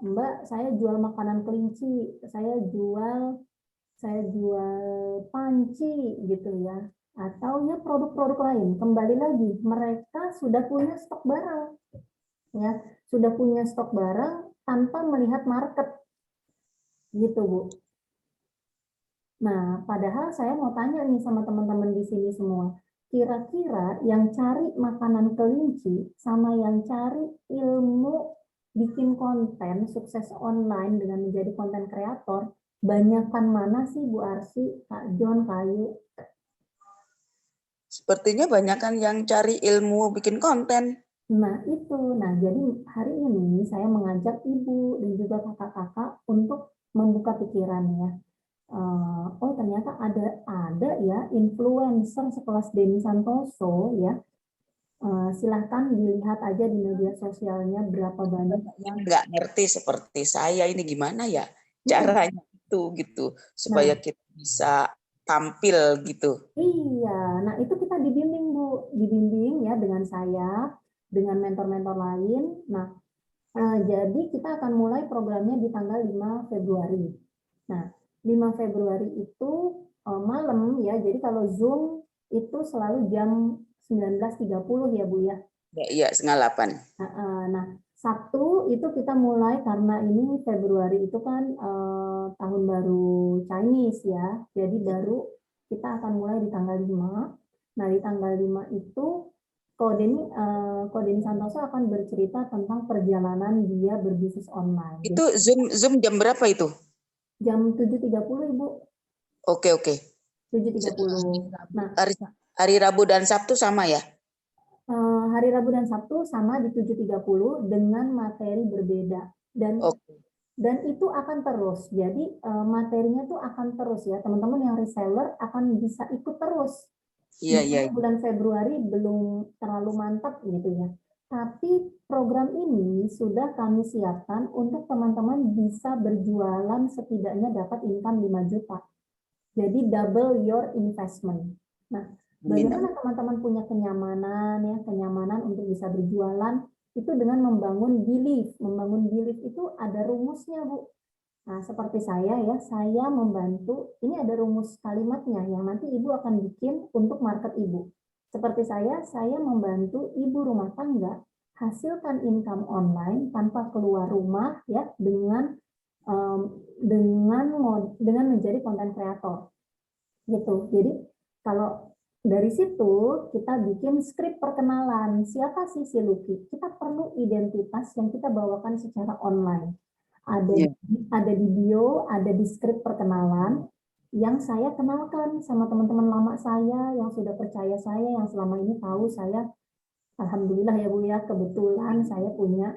Mbak, saya jual makanan kelinci, saya jual panci gitu ya, atau ya produk-produk lain. Kembali lagi, mereka sudah punya stok barang ya, sudah punya stok barang tanpa melihat market gitu Bu. Nah, padahal saya mau tanya nih sama teman-teman di sini semua. Kira-kira yang cari makanan kelinci sama yang cari ilmu bikin konten sukses online dengan menjadi konten kreator, banyakan mana sih Bu Arsy, Kak John, Kak Ayu? Sepertinya banyak kan yang cari ilmu bikin konten. Nah, itu. Nah, jadi hari ini saya mengajak Ibu dan juga kakak-kakak untuk membuka pikirannya. Oh ternyata ada ya influencer sekelas Denny Santoso ya. Silahkan dilihat aja di media sosialnya berapa banyak yang Nggak ngerti seperti saya ini gimana ya Hmm, caranya itu gitu supaya nah kita bisa tampil gitu. iya, nah itu kita dibimbing Bu, dibimbing ya dengan saya, dengan mentor-mentor lain. Nah, jadi kita akan mulai programnya di tanggal 5 Februari. Nah, 5 Februari itu malam ya, jadi kalau Zoom itu selalu jam 19.30 ya Bu ya. Ya, iya, 7.30. Nah, Sabtu itu kita mulai karena ini Februari itu kan tahun baru Chinese ya. Jadi baru kita akan mulai di tanggal 5. Nah, di tanggal 5 itu Kodeni Santoso akan bercerita tentang perjalanan dia berbisnis online. Itu Jadi Zoom jam berapa itu? jam 7.30 Ibu, Oke, oke. 7.30. Nah, Hari Rabu dan Sabtu sama ya? hari Rabu dan Sabtu sama di 7.30 dengan materi berbeda. Oke. Dan itu akan terus. Jadi materinya tuh akan terus ya. Teman-teman yang reseller akan bisa ikut terus. Iya, iya. Misalnya bulan Februari belum terlalu mantap gitu ya. Tapi program ini sudah kami siapkan untuk teman-teman bisa berjualan setidaknya dapat income 5 juta. Jadi double your investment. Nah, bagaimana teman-teman punya kenyamanan ya, kenyamanan untuk bisa berjualan itu dengan membangun belief. Membangun belief itu ada rumusnya, Bu. Nah, seperti saya ya, saya membantu, ini ada rumus kalimatnya yang nanti Ibu akan bikin untuk market Ibu. Seperti saya membantu ibu rumah tangga hasilkan income online tanpa keluar rumah ya dengan menjadi konten kreator gitu. Jadi kalau dari situ kita bikin skrip perkenalan siapa sih si Lucky. Kita perlu identitas yang kita bawakan secara online. Ada Iya. ada di bio, ada di skrip perkenalan yang saya kenalkan sama teman-teman lama saya yang sudah percaya saya, yang selama ini tahu saya. Alhamdulillah ya Bu ya, kebetulan saya punya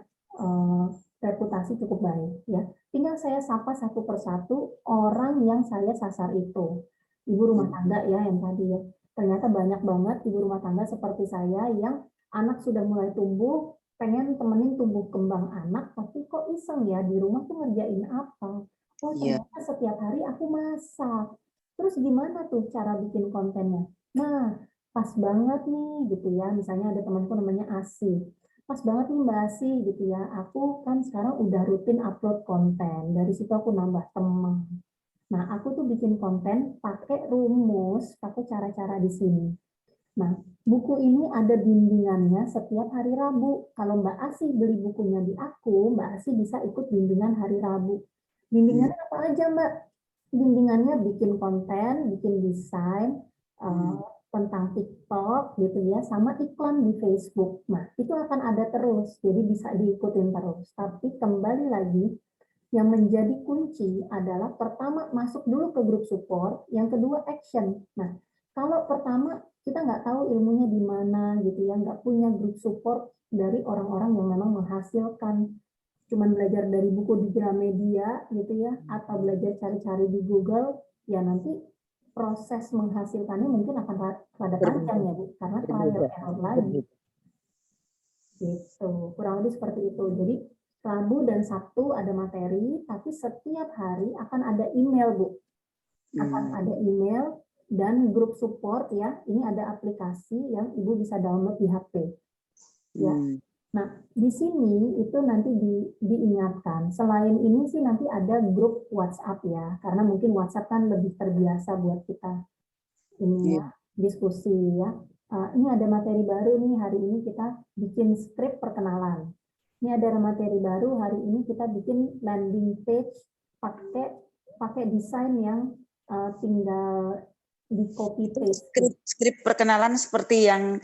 reputasi cukup baik ya. Tinggal saya sapa satu persatu orang yang saya sasar itu. Ibu rumah tangga ya yang tadi ya. Ternyata banyak banget ibu rumah tangga seperti saya yang anak sudah mulai tumbuh, pengen temenin tumbuh kembang anak, tapi kok iseng ya di rumah tuh ngerjain apa? Oh Iya. ternyata setiap hari aku masak. Terus gimana tuh cara bikin kontennya? Nah, pas banget nih gitu ya, misalnya ada temanku namanya Asi, pas banget nih Mbak Asi gitu ya, aku kan sekarang udah rutin upload konten, dari situ aku nambah teman. Nah aku tuh bikin konten pakai rumus, pakai cara-cara di sini. Nah buku ini ada bimbingannya setiap hari Rabu. Kalau Mbak Asi beli bukunya di aku, Mbak Asi bisa ikut bimbingan hari Rabu. Bimbingannya apa aja Mbak? Bimbingannya bikin konten, bikin desain, tentang TikTok gitu ya, sama iklan di Facebook. Nah, itu akan ada terus, jadi bisa diikutin terus. Tapi kembali lagi, yang menjadi kunci adalah pertama masuk dulu ke grup support, yang kedua action. Nah, kalau pertama kita nggak tahu ilmunya di mana gitu ya, nggak punya grup support dari orang-orang yang memang menghasilkan, cuman belajar dari buku di Gramedia gitu ya, atau belajar cari-cari di Google, ya nanti proses menghasilkannya mungkin akan rada panjang ya Bu, karena trial error lagi. Gitu, kurang lebih seperti itu. Jadi Rabu dan Sabtu ada materi, tapi setiap hari akan ada email Bu. Akan ada email dan grup support ya. Ini ada aplikasi yang Ibu bisa download di HP. Ya. Nah, di sini itu nanti diingatkan. Selain ini sih nanti ada grup WhatsApp ya, karena mungkin WhatsApp kan lebih terbiasa buat kita ini ya, diskusi ya. Ini ada materi baru nih, hari ini kita bikin skrip perkenalan. Ini ada materi baru, hari ini kita bikin landing page pakai desain yang tinggal di copy paste. Skrip perkenalan seperti yang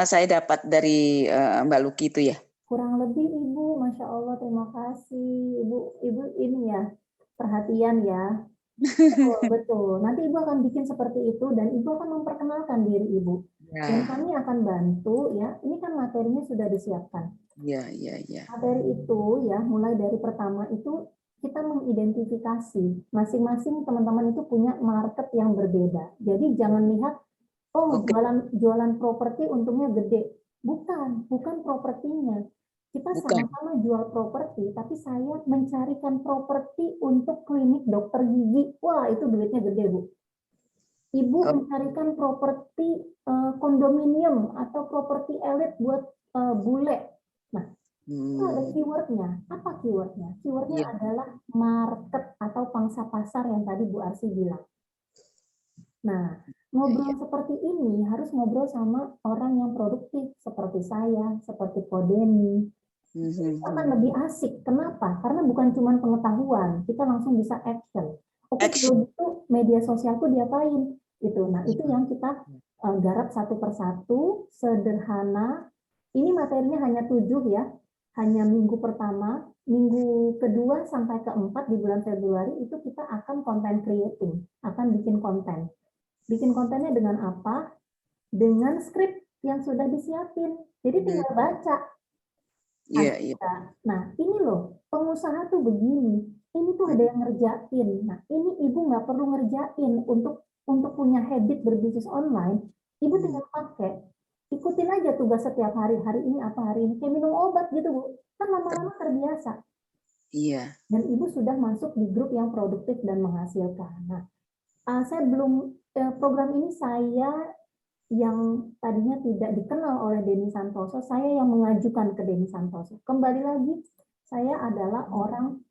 saya dapat dari Mbak Luki itu ya. Kurang lebih Ibu, Masya Allah, terima kasih Ibu ini ya perhatian ya. Betul. Nanti Ibu akan bikin seperti itu dan Ibu akan memperkenalkan diri Ibu. Ya. Dan kami akan bantu ya. Ini kan materinya sudah disiapkan. Iya. Materi itu ya, mulai dari pertama itu kita mengidentifikasi masing-masing teman-teman itu punya market yang berbeda. Jadi jangan lihat jualan properti untungnya gede. Bukan propertinya. Kita sama-sama jual properti, tapi saya mencarikan properti untuk klinik dokter gigi. Wah, itu duitnya gede, Bu. Ibu mencarikan properti kondominium atau properti elit buat bule. Nah, itu ada keywordnya. Apa keywordnya? Keywordnya adalah market atau pangsa pasar yang tadi Bu Arsi bilang. Nah, ngobrol seperti ini harus ngobrol sama orang yang produktif seperti saya, seperti Kodeni. Itu akan lebih asik. Kenapa? Karena bukan cuma pengetahuan, kita langsung bisa action. Oke, kalau gitu media sosialku diapain? Itu. Nah, itu yang kita garap satu persatu, sederhana. Ini materinya hanya 7 ya, hanya minggu pertama, minggu kedua sampai keempat di bulan Februari itu kita akan content creating, akan bikin konten. Bikin kontennya dengan apa? Dengan skrip yang sudah disiapin. Jadi tinggal baca. Iya. Nah, ini loh, pengusaha tuh begini. Ini tuh ada yang ngerjain. Nah, ini Ibu nggak perlu ngerjain untuk punya habit berbisnis online. Ibu tinggal pakai. Ikutin aja tugas setiap hari. Hari ini apa, hari ini. Kayak minum obat gitu, Bu. Kan lama-lama terbiasa. Iya. Dan Ibu sudah masuk di grup yang produktif dan menghasilkan. Nah, saya belum, program ini saya yang tadinya tidak dikenal oleh Denny Santoso, saya yang mengajukan ke Denny Santoso. Kembali lagi, saya adalah orang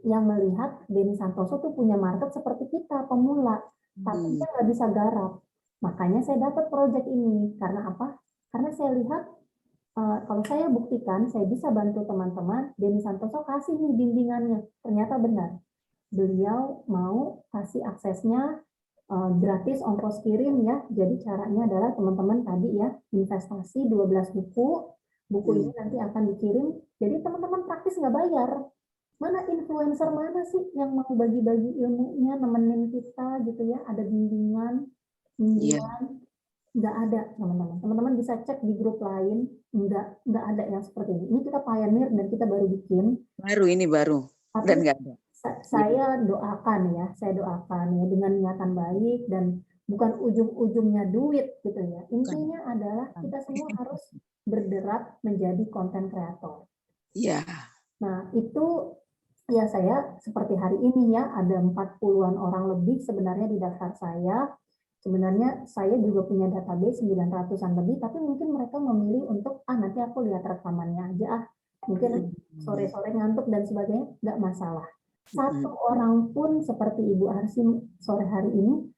yang melihat Denny Santoso tuh punya market seperti kita, pemula, tapi dia nggak bisa garap. Makanya saya dapat proyek ini. Karena apa? Karena saya lihat, kalau saya buktikan, saya bisa bantu teman-teman, Denny Santoso kasih nih bimbingannya. Ternyata benar. Beliau mau kasih aksesnya gratis ongkos kirim ya. Jadi caranya adalah teman-teman tadi ya, investasi 12 buku ini nanti akan dikirim. Jadi teman-teman praktis nggak bayar. Mana influencer mana sih yang mau bagi-bagi ilmunya, nemenin kita gitu ya, ada bimbingan, nggak ada teman-teman. Teman-teman bisa cek di grup lain, nggak ada yang seperti ini. Ini kita pioneer dan kita baru bikin. Baru. Dan nggak ada. Saya doakan ya dengan niatan baik dan bukan ujung-ujungnya duit gitu ya. Intinya adalah kita semua harus bergerak menjadi konten kreator. Iya. Nah, itu ya saya seperti hari ini ya, ada 40-an orang lebih sebenarnya di daftar saya. Sebenarnya saya juga punya database 900-an lebih, tapi mungkin mereka memilih untuk nanti aku lihat rekamannya aja mungkin sore-sore ngantuk dan sebagainya, nggak masalah. Satu orang pun seperti Ibu Arsi sore hari ini,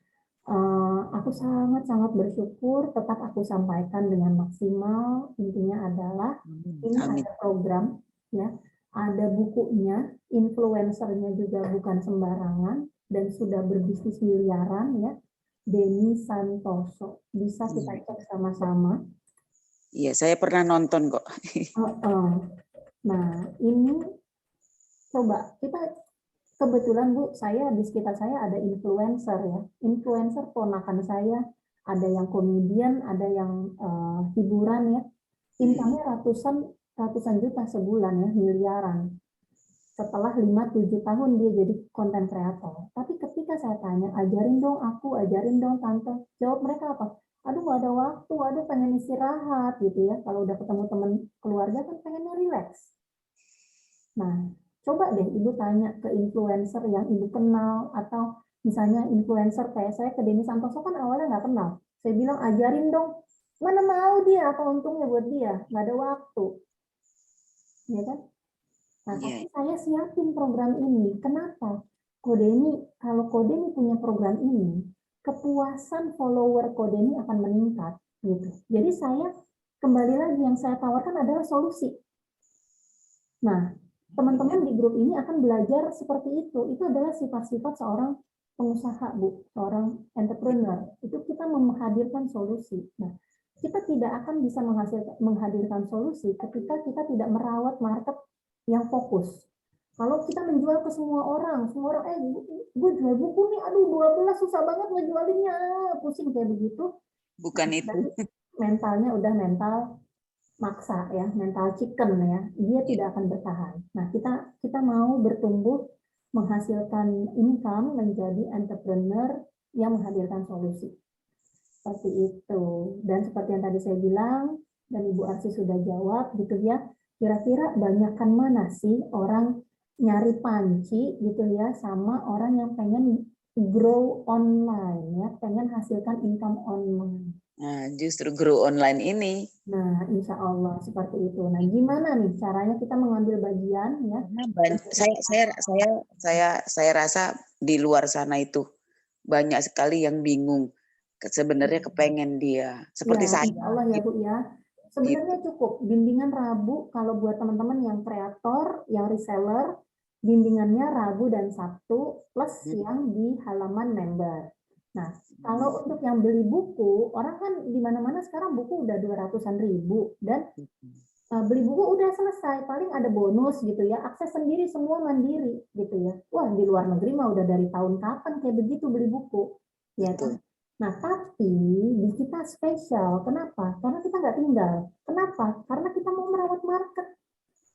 aku sangat-sangat bersyukur, tetap aku sampaikan dengan maksimal. Intinya adalah ini ada program, ya, ada bukunya, influencernya juga bukan sembarangan dan sudah berbisnis miliaran, ya. Denny Santoso. Bisa kita cek sama-sama. Iya, saya pernah nonton kok. Nah, ini coba kita kebetulan Bu, saya di sekitar saya ada influencer ya. Influencer ponakan saya, ada yang komedian, ada yang hiburan ya. Income-nya ratusan juta sebulan ya, miliaran. Setelah 5-7 tahun dia jadi konten kreator. Tapi ketika saya tanya, ajarin dong aku, ajarin dong tante. Jawab mereka apa? Aduh gak ada waktu, aduh pengen istirahat gitu ya. Kalau udah ketemu teman keluarga kan pengennya relax. Nah, coba deh ibu tanya ke influencer yang ibu kenal, atau misalnya influencer kayak saya ke Denny Santoso kan awalnya nggak kenal. Saya bilang ajarin dong, mana mau dia, apa untungnya buat dia, nggak ada waktu. Ya kan? Nah, tapi saya siapin program ini. Kenapa? Kalau Kodeni punya program ini, kepuasan follower Kodeni akan meningkat. Gitu. Jadi saya kembali lagi yang saya tawarkan adalah solusi. Nah, teman-teman di grup ini akan belajar seperti itu. Itu adalah sifat-sifat seorang pengusaha, Bu, seorang entrepreneur. Itu kita menghadirkan solusi. Nah, kita tidak akan bisa menghadirkan solusi ketika kita tidak merawat market yang fokus. Kalau kita menjual ke semua orang gue jual buku nih, aduh 12 susah banget ngejualinnya, pusing kayak begitu. Bukan itu. Mentalnya udah mental maksa ya, mental chicken ya, dia tidak akan bertahan. Nah, kita mau bertumbuh, menghasilkan income, menjadi entrepreneur yang menghadirkan solusi. Seperti itu. Dan seperti yang tadi saya bilang, dan Ibu Arsy sudah jawab gitu ya, kira-kira banyakkan mana sih orang nyari panci gitu ya, sama orang yang pengen grow online ya, pengen hasilkan income online. Nah, justru grow online ini. Nah, insya Allah seperti itu. Nah, gimana nih caranya kita mengambil bagian ya? Saya rasa di luar sana itu banyak sekali yang bingung. Sebenarnya kepengen dia seperti ya, saya. insya Allah ya Bu ya. Sebenarnya cukup bimbingan Rabu kalau buat teman-teman yang kreator, yang reseller, bimbingannya Rabu dan Sabtu plus yang di halaman member. Nah, kalau untuk yang beli buku, orang kan di mana-mana sekarang buku udah 200-an ribu dan beli buku udah selesai, paling ada bonus gitu ya, akses sendiri semua mandiri gitu ya. Wah, di luar negeri mah udah dari tahun kapan kayak begitu beli buku, ya kan? Nah, tapi di kita spesial. Kenapa? Karena kita nggak tinggal. Kenapa? Karena kita mau merawat market.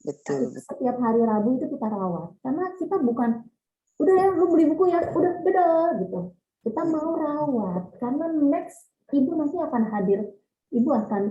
Betul. Setiap hari Rabu itu kita rawat. Karena kita bukan, udah ya, lu beli buku ya, udah, beda gitu. Kita mau rawat. Karena next, ibu nanti akan hadir. Ibu akan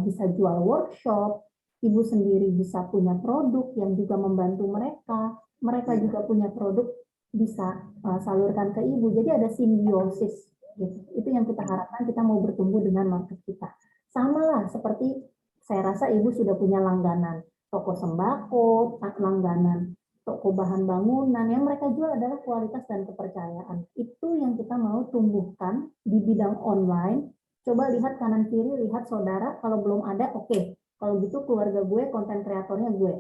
bisa jual workshop. Ibu sendiri bisa punya produk yang juga membantu mereka. Mereka juga punya produk bisa salurkan ke ibu. Jadi ada simbiosis. Gitu. Itu yang kita harapkan, kita mau bertumbuh dengan market kita. Sama lah seperti saya rasa ibu sudah punya langganan toko sembako, langganan toko bahan bangunan, yang mereka jual adalah kualitas dan kepercayaan. Itu yang kita mau tumbuhkan di bidang online. Coba lihat kanan kiri, lihat saudara, kalau belum ada, oke. Kalau gitu keluarga gue, konten kreatornya gue.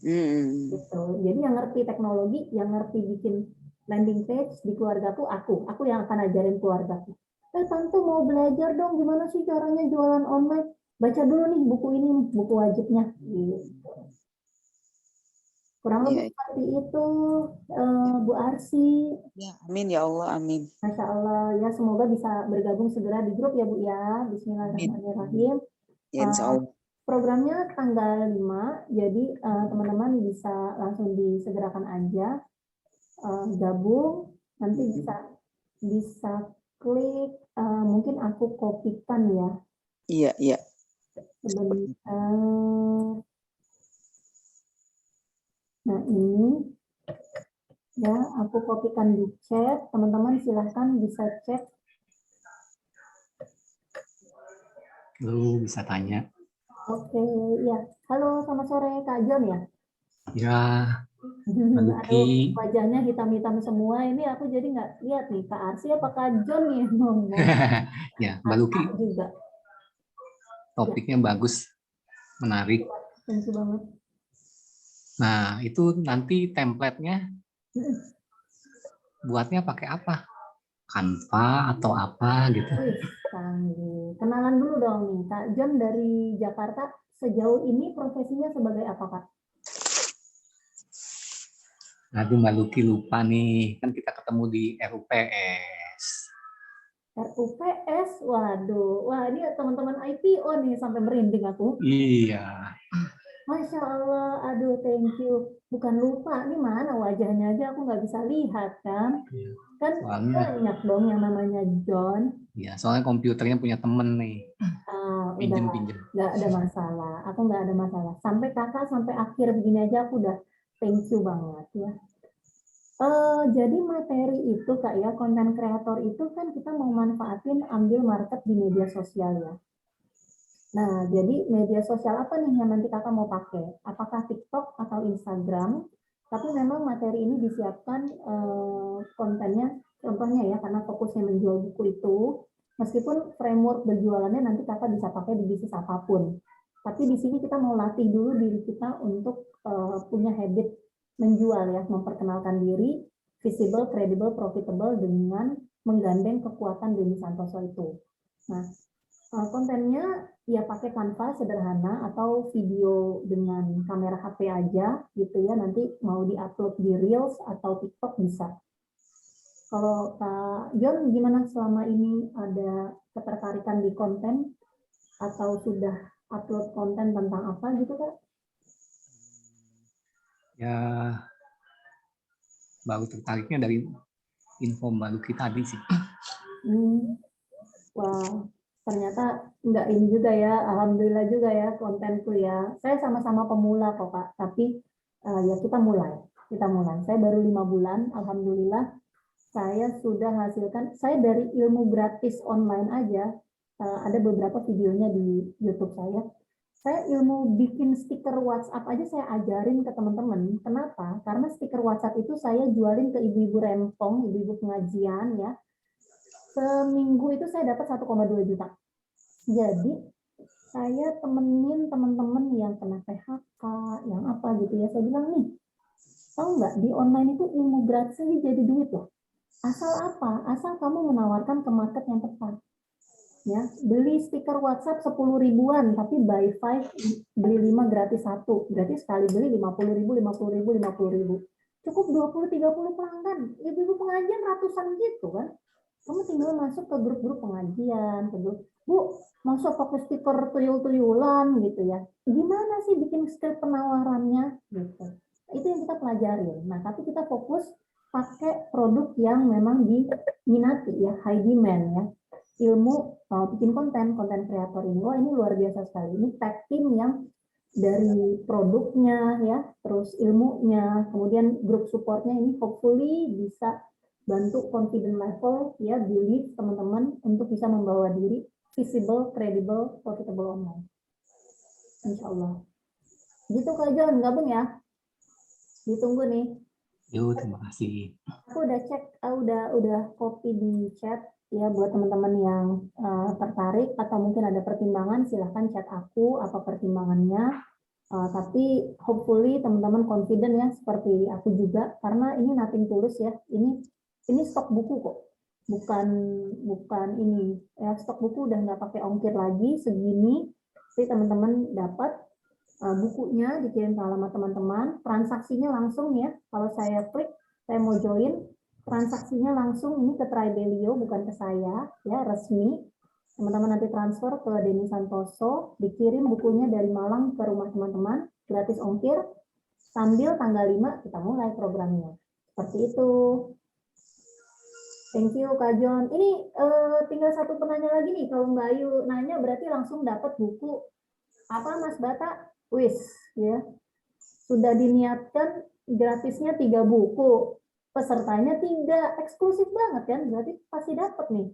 Gitu. Jadi yang ngerti teknologi, yang ngerti bikin landing page di keluarga tuh aku yang akan ajarin keluarga. Tante mau belajar dong gimana sih caranya jualan online, baca dulu nih buku ini, buku wajibnya. Gitu. Kurang lebih seperti itu, Bu Arsy. Ya, amin ya Allah, amin. Masya Allah, ya semoga bisa bergabung segera di grup ya Bu ya. Bismillahirrahmanirrahim. Ya, insya Allah. Programnya tanggal 5, jadi teman-teman bisa langsung disegerakan aja gabung. Nanti bisa klik, mungkin aku kopikan ya. Iya. Sebentar. Nah ini, ya aku kopikan di chat. Teman-teman silahkan bisa cek. Lu bisa tanya. Oke, ya. Halo, selamat sore Kak John ya? Ya, Aduh, wajahnya hitam-hitam semua. Ini aku jadi nggak lihat nih, Kak Arsy apa Kak John nih ngomong. Ya, Mbak Luki. Juga. Topiknya bagus, menarik. Thank you banget. Nah, itu nanti template-nya buatnya pakai apa? Canva atau apa gitu. Wih, canggih. Kenalan dulu dong nih, Kak John dari Jakarta. Sejauh ini profesinya sebagai apa, Kak? Aduh, Mbak Luki lupa nih, kan kita ketemu di RUPS. RUPS, waduh. Wah, ini teman-teman IPO nih, sampai merinding aku. Iya. Masya Allah, aduh thank you. Bukan lupa, ini mana wajahnya aja aku nggak bisa lihat kan. Kan Soalnya, banyak dong yang namanya John. ya, soalnya komputernya punya temen nih, Udah pinjem-pinjem. nggak ada masalah. Aku nggak ada masalah. Sampai kakak sampai akhir begini aja aku udah thank you banget ya. Jadi materi itu Kak ya, konten kreator itu kan kita mau manfaatin ambil market di media sosial ya. Nah, jadi media sosial apa nih yang nanti kakak mau pakai? Apakah TikTok atau Instagram? Tapi memang materi ini disiapkan kontennya, contohnya ya, karena fokusnya menjual buku itu, meskipun framework berjualannya nanti kakak bisa pakai di bisnis apapun. Tapi di sini kita mau latih dulu diri kita untuk punya habit menjual ya, memperkenalkan diri, visible, credible, profitable dengan menggandeng kekuatan Denny Santoso itu. Nah, kontennya ya pakai Canva sederhana atau video dengan kamera HP aja gitu ya, nanti mau diupload di Reels atau TikTok bisa. Kalau Kak John gimana selama ini, ada ketertarikan di konten atau sudah upload konten tentang apa gitu Kak? Ya, baru tertariknya dari info Mbak Luki tadi sih. Wah, ternyata enggak ini juga ya, alhamdulillah juga ya kontenku ya. Saya sama-sama pemula kok Kak, tapi ya kita mulai. Saya baru 5 bulan, alhamdulillah saya sudah hasilkan, saya dari ilmu gratis online aja, ada beberapa videonya di YouTube saya. Saya ilmu bikin stiker WhatsApp aja saya ajarin ke teman-teman. Kenapa? Karena stiker WhatsApp itu saya jualin ke ibu-ibu rempong, ibu-ibu pengajian ya. Seminggu itu saya dapat 1,2 juta. Jadi saya temenin teman-teman yang kena PHK, yang apa gitu ya. Saya bilang nih, tahu nggak di online itu ilmu gratis aja jadi duit loh. Asal apa? Asal kamu menawarkan ke market yang tepat. Ya, beli stiker WhatsApp 10 ribuan, tapi buy 5, beli 5 gratis 1. Berarti sekali beli 50 ribu, 50 ribu, 50 ribu. Cukup 20-30 pelanggan. Ibu-ibu pengajian ratusan gitu kan. Kamu tinggal masuk ke grup-grup pengajian, ke grup, Bu, masuk pakai stiker tuyul-tuyulan gitu ya. Gimana sih bikin skill penawarannya gitu. Itu yang kita pelajarin. Nah, tapi kita fokus pakai produk yang memang diminati ya, high demand ya. Ilmu bikin konten kreator ini, wah ini luar biasa sekali. Ini tag team yang dari produknya ya, terus ilmunya, kemudian grup supportnya ini hopefully bisa bantu confident level ya, belief teman-teman untuk bisa membawa diri visible, credible, profitable online. Insya Allah. Gitu Kak John, gabung ya. Ditunggu nih. Yuk, terima kasih. Aku udah cek, udah copy di chat ya, buat teman-teman yang tertarik atau mungkin ada pertimbangan, silahkan chat aku apa pertimbangannya. Tapi hopefully teman-teman confident ya, seperti aku juga, karena ini nothing tulus ya. Ini stok buku kok, bukan ini ya, stok buku udah nggak pakai ongkir lagi segini. Jadi teman-teman dapat bukunya dikirim ke alamat teman-teman, transaksinya langsung ya. Kalau saya klik, saya mau join, transaksinya langsung ini ke Tribelio, bukan ke saya ya, resmi. Teman-teman nanti transfer ke Denny Santoso, dikirim bukunya dari Malang ke rumah teman-teman, gratis ongkir, sambil tanggal 5 kita mulai programnya. Seperti itu. Thank you Kak John. Ini tinggal satu penanya lagi nih, kalau Mbak Ayu nanya berarti langsung dapat buku. Apa Mas Bata? Wis, ya. Sudah diniatkan gratisnya 3 buku. Pesertanya 3, eksklusif banget kan? Berarti pasti dapat nih.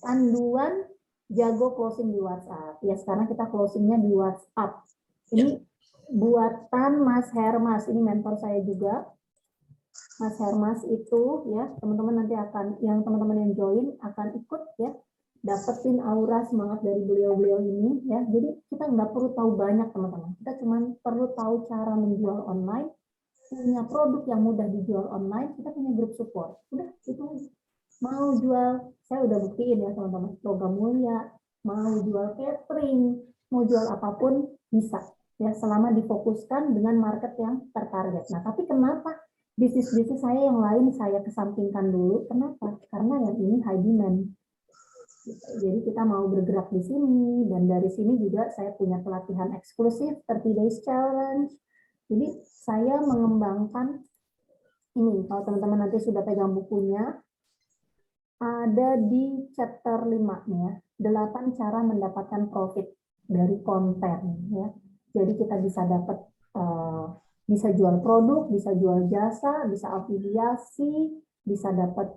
Panduan jago closing di WhatsApp. Ya sekarang kita closingnya di WhatsApp. Ini buatan Mas Hermas, ini mentor saya juga. Mas Hermas itu ya, teman-teman nanti akan, yang teman-teman yang join akan ikut ya, dapetin aura semangat dari beliau-beliau ini ya. Jadi kita nggak perlu tahu banyak teman-teman. Kita cuma perlu tahu cara menjual online, punya produk yang mudah dijual online, kita punya grup support. Udah itu mau jual, saya udah buktiin ya teman-teman, logam mulia, mau jual catering, mau jual apapun bisa ya selama difokuskan dengan market yang tertarget. Nah, tapi kenapa bisnis-bisnis saya yang lain saya kesampingkan dulu? Kenapa? Karena yang ini high demand. Jadi kita mau bergerak di sini, dan dari sini juga saya punya pelatihan eksklusif 30 Days Challenge. Jadi saya mengembangkan ini, kalau teman-teman nanti sudah pegang bukunya, ada di chapter 5 nih ya, 8 cara mendapatkan profit dari konten ya. Jadi kita bisa dapat bisa jual produk, bisa jual jasa, bisa afiliasi, bisa dapat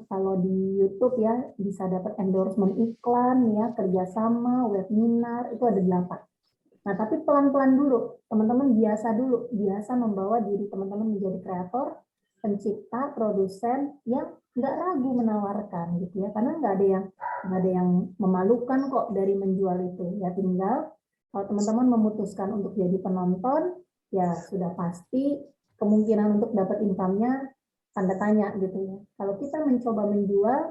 kalau di YouTube ya, bisa dapat endorsement iklan ya, kerjasama, webinar, itu ada 8. Nah, tapi pelan-pelan dulu, teman-teman biasa membawa diri teman-teman menjadi kreator, pencipta, produsen yang nggak ragu menawarkan gitu ya, karena nggak ada yang memalukan kok dari menjual itu ya. Tinggal kalau teman-teman memutuskan untuk jadi penonton, ya sudah pasti kemungkinan untuk dapat income-nya tanda tanya gitu ya. Kalau kita mencoba menjual,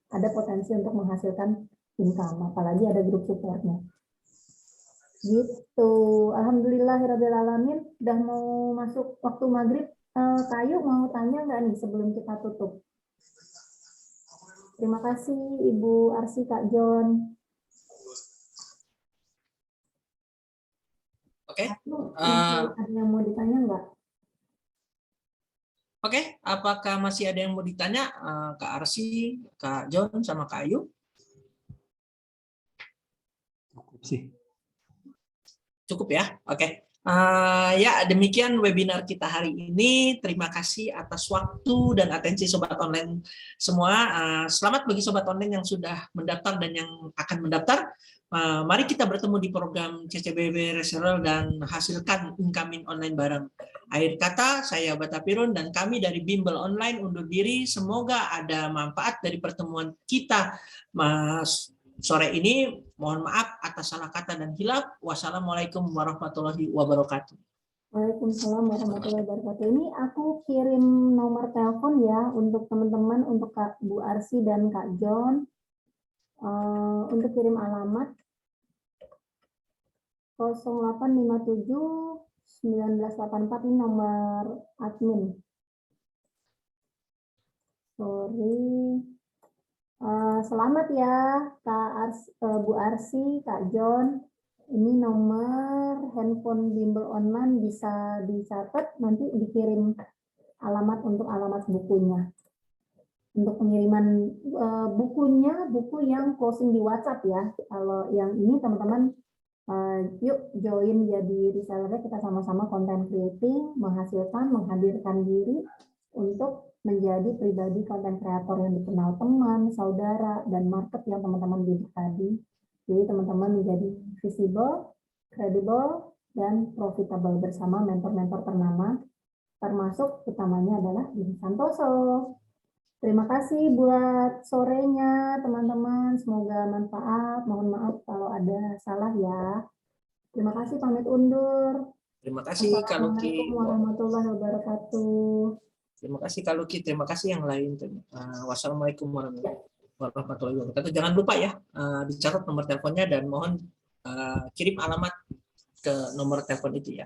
ada potensi untuk menghasilkan income, apalagi ada grup supportnya. Gitu. Alhamdulillahirrabbilalamin. Udah mau masuk waktu maghrib. Kayu mau tanya nggak nih sebelum kita tutup? Terima kasih Ibu Arsi, Kak John. Oke. Ada yang mau ditanya nggak? Oke, apakah masih ada yang mau ditanya, Kak Arsi, Kak John, sama Kak Ayu? Cukup sih. Cukup ya? Oke. Ya, demikian webinar kita hari ini. Terima kasih atas waktu dan atensi Sobat Online semua. Selamat bagi Sobat Online yang sudah mendaftar dan yang akan mendaftar. Mari kita bertemu di program CCBB Reseller dan hasilkan incoming online bareng. Akhir kata, saya Bata Pirun dan kami dari Bimbel Online undur diri. Semoga ada manfaat dari pertemuan kita sore ini. Mohon maaf atas salah kata dan hilaf. Wassalamualaikum warahmatullahi wabarakatuh. Waalaikumsalam warahmatullahi wabarakatuh. Ini aku kirim nomor telepon ya untuk teman-teman, untuk Kak Bu Arsi dan Kak John. Untuk kirim alamat 0857 1984, ini nomor admin. Sorry. Selamat ya Bu Arsi, Kak John. Ini nomor handphone Bimbel Online, bisa dicatat, nanti dikirim alamat untuk alamat bukunya. Untuk pengiriman bukunya, buku yang closing di WhatsApp ya. Kalau yang ini teman-teman yuk join jadi resellernya, kita sama-sama content creating, menghasilkan, menghadirkan diri untuk menjadi pribadi konten kreator yang dikenal teman, saudara, dan market yang teman-teman bidik tadi. Jadi teman-teman menjadi visible, credible, dan profitable bersama mentor-mentor ternama, termasuk utamanya adalah Dini Santoso. Terima kasih buat sorenya teman-teman, semoga manfaat. Mohon maaf kalau ada salah ya. Terima kasih, pamit undur. Terima kasih Kak Luki. Assalamualaikum warahmatullahi wabarakatuh. Terima kasih Kak Luki. Terima kasih yang lain. Wassalamualaikum warahmatullahi wabarakatuh. Jangan lupa ya, dicatat nomor teleponnya dan mohon kirim alamat ke nomor telepon itu ya.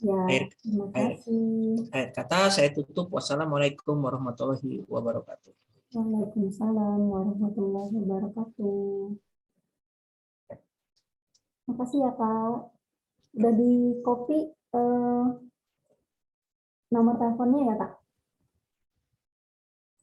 Ya, terima kasih. Akhir kata saya tutup. Wassalamualaikum warahmatullahi wabarakatuh. Waalaikumsalam warahmatullahi wabarakatuh. Terima kasih ya Kak. Udah di copy nomor teleponnya ya Kak?